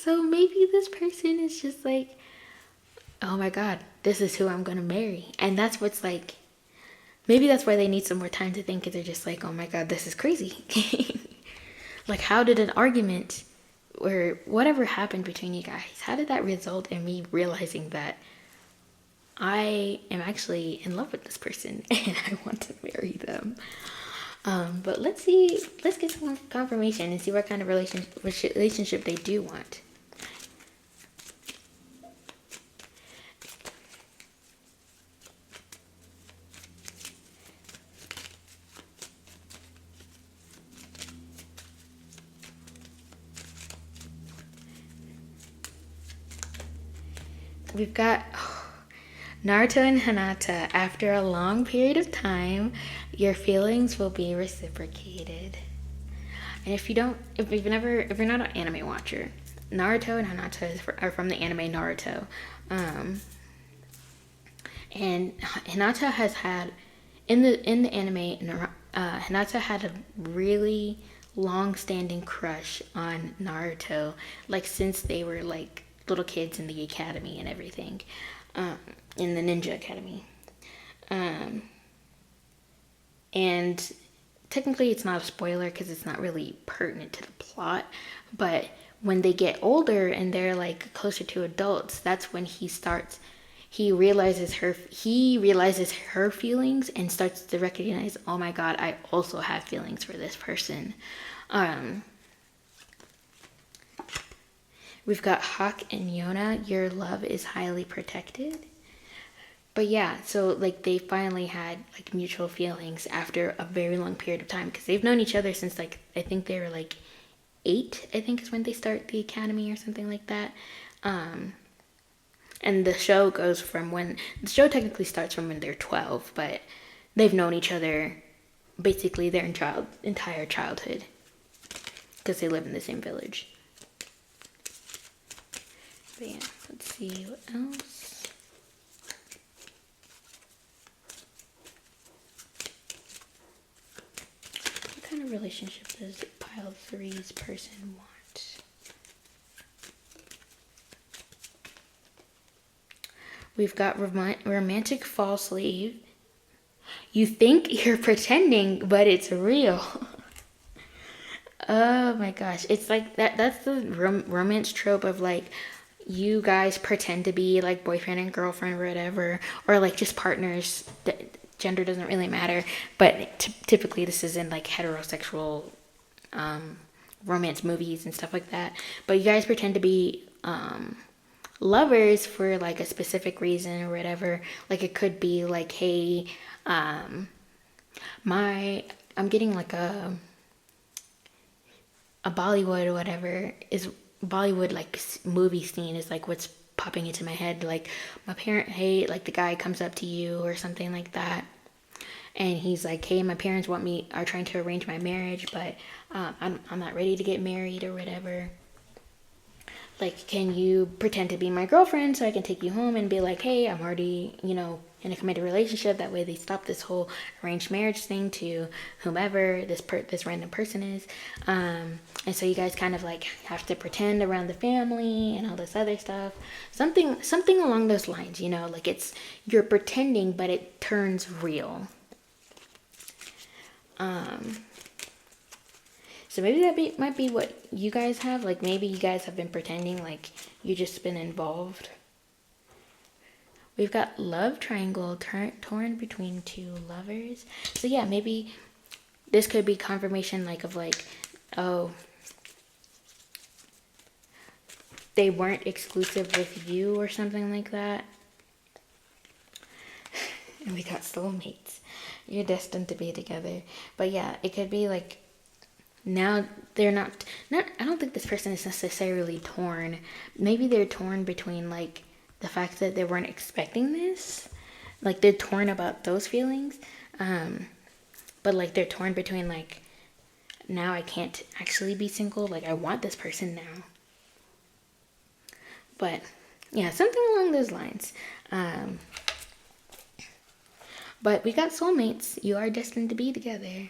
So maybe this person is just like, oh my God, this is who I'm gonna marry. And that's what's like, maybe that's why they need some more time to think, because they're just like, oh my God, this is crazy. Like, how did an argument or whatever happened between you guys, how did that result in me realizing that I am actually in love with this person and I want to marry them? But let's get some confirmation and see what kind of relationship they do want. We've got Naruto and Hinata. After a long period of time, your feelings will be reciprocated. And if you're not an anime watcher, Naruto and Hinata are from the anime Naruto. And Hinata has had, in the anime, Hinata had a really long-standing crush on Naruto, like since they were like little kids in the academy and everything, in the ninja academy. And technically it's not a spoiler because it's not really pertinent to the plot, but when they get older and they're like closer to adults, that's when he realizes her feelings and starts to recognize, oh my God, I also have feelings for this person. We've got Hawk and Yona. Your love is highly protected. But yeah, so like they finally had like mutual feelings after a very long period of time, because they've known each other since like, I think they were like 8, I think is when they start the academy or something like that. And the show technically starts from when they're 12, but they've known each other basically their entire childhood, because they live in the same village. But yeah, let's see what else. What kind of relationship does pile 3's person want? We've got romantic false leave. You think you're pretending, but it's real. Oh my gosh. It's like that's the romance trope of like, you guys pretend to be like boyfriend and girlfriend or whatever, or like just partners. Gender doesn't really matter, but typically this is in like heterosexual romance movies and stuff like that. But you guys pretend to be lovers for like a specific reason or whatever. Like it could be like, hey, I'm getting like a Bollywood or whatever is Bollywood like movie scene is like what's popping into my head. Like hey, like the guy comes up to you or something like that, and he's like, hey, my parents are trying to arrange my marriage, but I'm not ready to get married or whatever. Like, can you pretend to be my girlfriend so I can take you home and be like, hey, I'm already, in a committed relationship. That way they stop this whole arranged marriage thing to whomever this random person is. And so you guys kind of like have to pretend around the family and all this other stuff. Something along those lines, like you're pretending, but it turns real. So maybe that might be what you guys have. Like maybe you guys have been pretending like you just been involved. We've got love triangle torn between two lovers. So yeah, maybe this could be confirmation like of like, oh, they weren't exclusive with you or something like that. And we got soulmates. You're destined to be together. But yeah, it could be like now they're not I don't think this person is necessarily torn. Maybe they're torn between like the fact that they weren't expecting this. Like they're torn about those feelings. But like they're torn between like, now I can't actually be single. Like I want this person now. But yeah, something along those lines. But we got soulmates. You are destined to be together.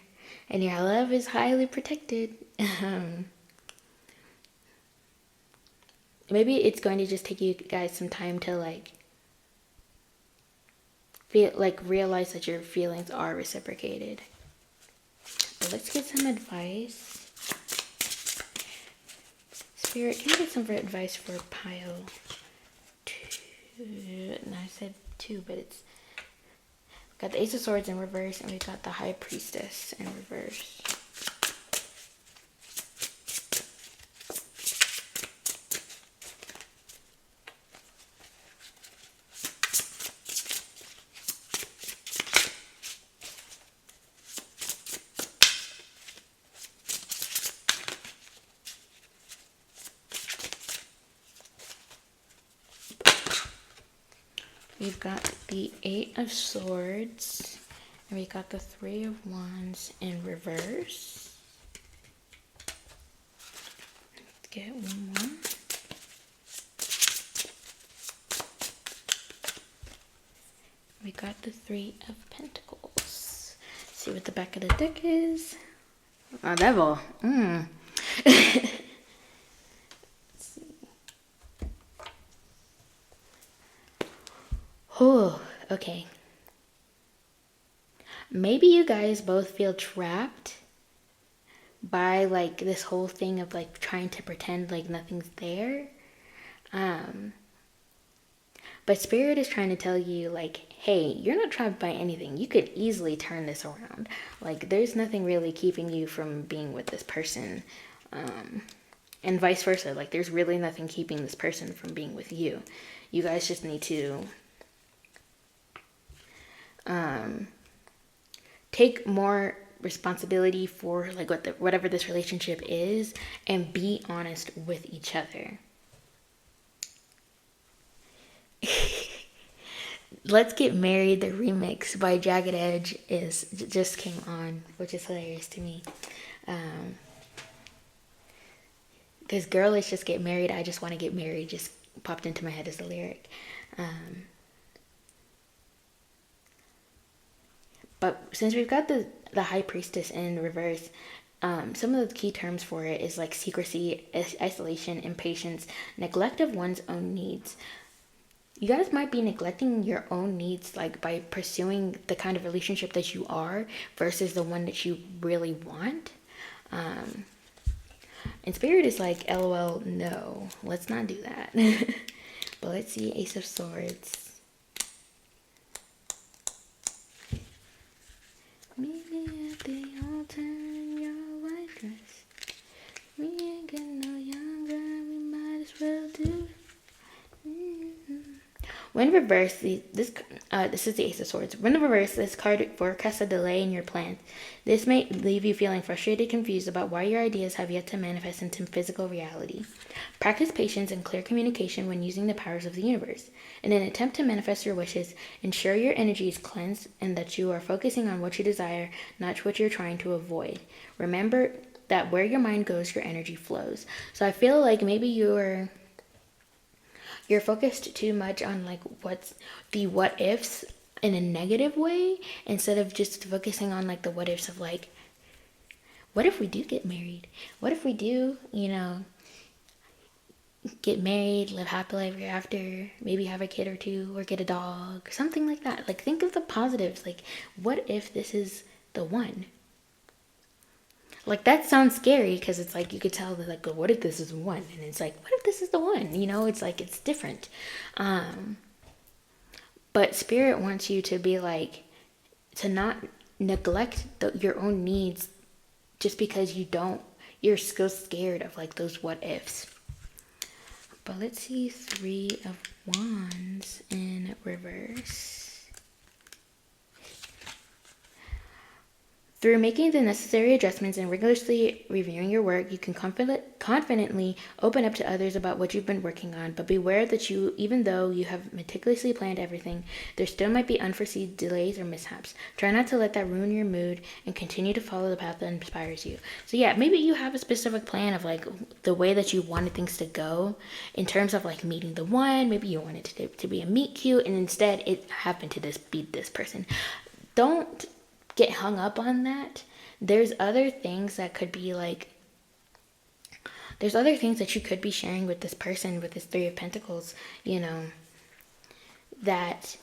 And your love is highly protected. Maybe it's going to just take you guys some time to like feel like realize that your feelings are reciprocated. But let's get some advice. Spirit, can you get some advice for pile 2? No, I said 2, but it's got the Ace of Swords in reverse, and we got the High Priestess in reverse. We've got the 8 of Swords, and we got the 3 of Wands in reverse. Let's get one more. We got the 3 of Pentacles. Let's see what the back of the deck is. Oh, Devil. Oh, okay. Maybe you guys both feel trapped by like this whole thing of like trying to pretend like nothing's there. But Spirit is trying to tell you like, hey, you're not trapped by anything. You could easily turn this around. Like there's nothing really keeping you from being with this person. And vice versa. Like there's really nothing keeping this person from being with you. You guys just need to take more responsibility for like whatever this relationship is, and be honest with each other. Let's Get Married, the remix by Jagged Edge just came on, which is hilarious to me. Because girl, let's just get married. I just want to get married just popped into my head as a lyric. But since we've got the High Priestess in reverse, some of the key terms for it is like secrecy, isolation, impatience, neglect of one's own needs. You guys might be neglecting your own needs, like by pursuing the kind of relationship that you are versus the one that you really want. And Spirit is like, LOL, no, let's not do that. But let's see, Ace of Swords. Meet me at the altar in your white dress. We ain't getting no younger, we might as well do. When reversed, this is the Ace of Swords. When reversed, this card forecasts a delay in your plans. This may leave you feeling frustrated, confused about why your ideas have yet to manifest into physical reality. Practice patience and clear communication when using the powers of the universe. In an attempt to manifest your wishes, ensure your energy is cleansed and that you are focusing on what you desire, not what you're trying to avoid. Remember that where your mind goes, your energy flows. So I feel like maybe you're focused too much on like what's the what ifs in a negative way, instead of just focusing on like the what ifs of like, what if we do get married? What if we do, get married, live happily ever after, maybe have a kid or two, or get a dog, something like that. Like think of the positives. Like what if this is the one? Like that sounds scary because it's like you could tell that like, what if this is one? And it's like, what if this is the one? It's like it's different. But Spirit wants you to be like, to not neglect your own needs just because you're so scared of like those what ifs. But let's see, 3 of Wands in reverse. Through making the necessary adjustments and rigorously reviewing your work, you can confidently open up to others about what you've been working on. But beware that even though you have meticulously planned everything, there still might be unforeseen delays or mishaps. Try not to let that ruin your mood and continue to follow the path that inspires you. So yeah, maybe you have a specific plan of like the way that you wanted things to go in terms of like meeting the one. Maybe you wanted to be a meet cute, and instead it happened to be this person. Don't get hung up on that. There's other things that could be like, there's other things that you could be sharing with this person, with this 3 of Pentacles, that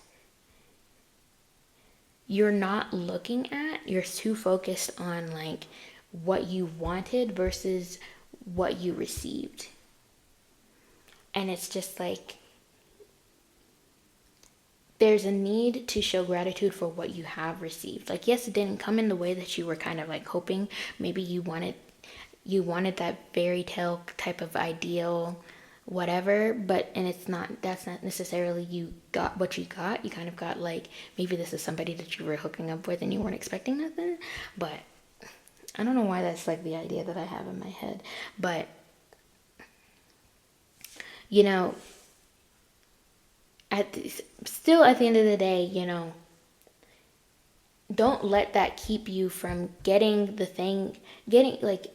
you're not looking at. You're too focused on like what you wanted versus what you received. And it's just like, there's a need to show gratitude for what you have received. Like, yes, it didn't come in the way that you were kind of like hoping. Maybe you wanted that fairy tale type of ideal, whatever, that's not necessarily you got what you got. You kind of got like, maybe this is somebody that you were hooking up with and you weren't expecting nothing. But I don't know why that's like the idea that I have in my head. But, at the end of the day, don't let that keep you from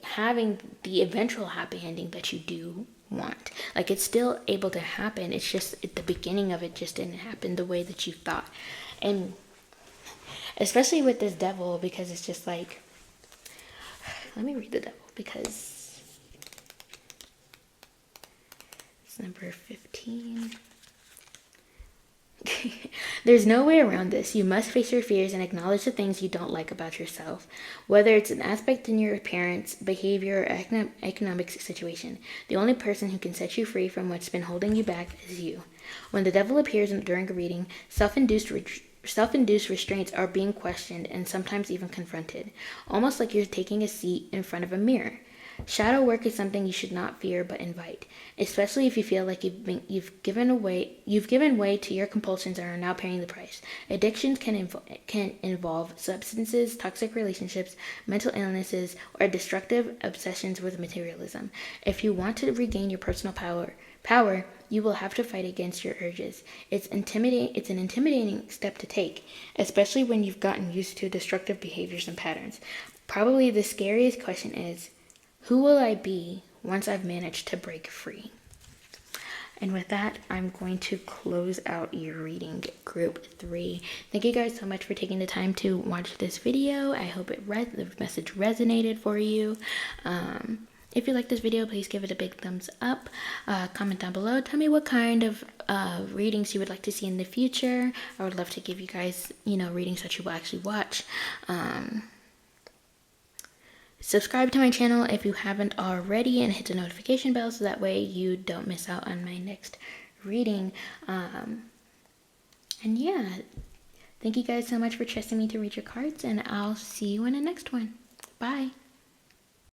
having the eventual happy ending that you do want. Like, it's still able to happen. It's just at the beginning of it just didn't happen the way that you thought. And especially with this devil, because it's just like, let me read the devil because it's number 15. There's no way around this. You must face your fears and acknowledge the things you don't like about yourself, whether it's an aspect in your appearance, behavior, or economic situation. The only person who can set you free from what's been holding you back is you. When the devil appears during a reading, self-induced restraints are being questioned and sometimes even confronted, almost like you're taking a seat in front of a mirror. Shadow work is something you should not fear but invite, especially if you feel like you've given way to your compulsions and are now paying the price. Addictions can involve substances, toxic relationships, mental illnesses, or destructive obsessions with materialism. If you want to regain your personal power, you will have to fight against your urges. It's an intimidating step to take, especially when you've gotten used to destructive behaviors and patterns. Probably the scariest question is, who will I be once I've managed to break free? And with that, I'm going to close out your reading, group 3. Thank you guys so much for taking the time to watch this video. I hope the message resonated for you. If you like this video, please give it a big thumbs up. Comment down below. Tell me what kind of readings you would like to see in the future. I would love to give you guys, readings that you will actually watch. Subscribe to my channel if you haven't already and hit the notification bell so that way you don't miss out on my next reading. And yeah, thank you guys so much for trusting me to read your cards, and I'll see you in the next one. Bye.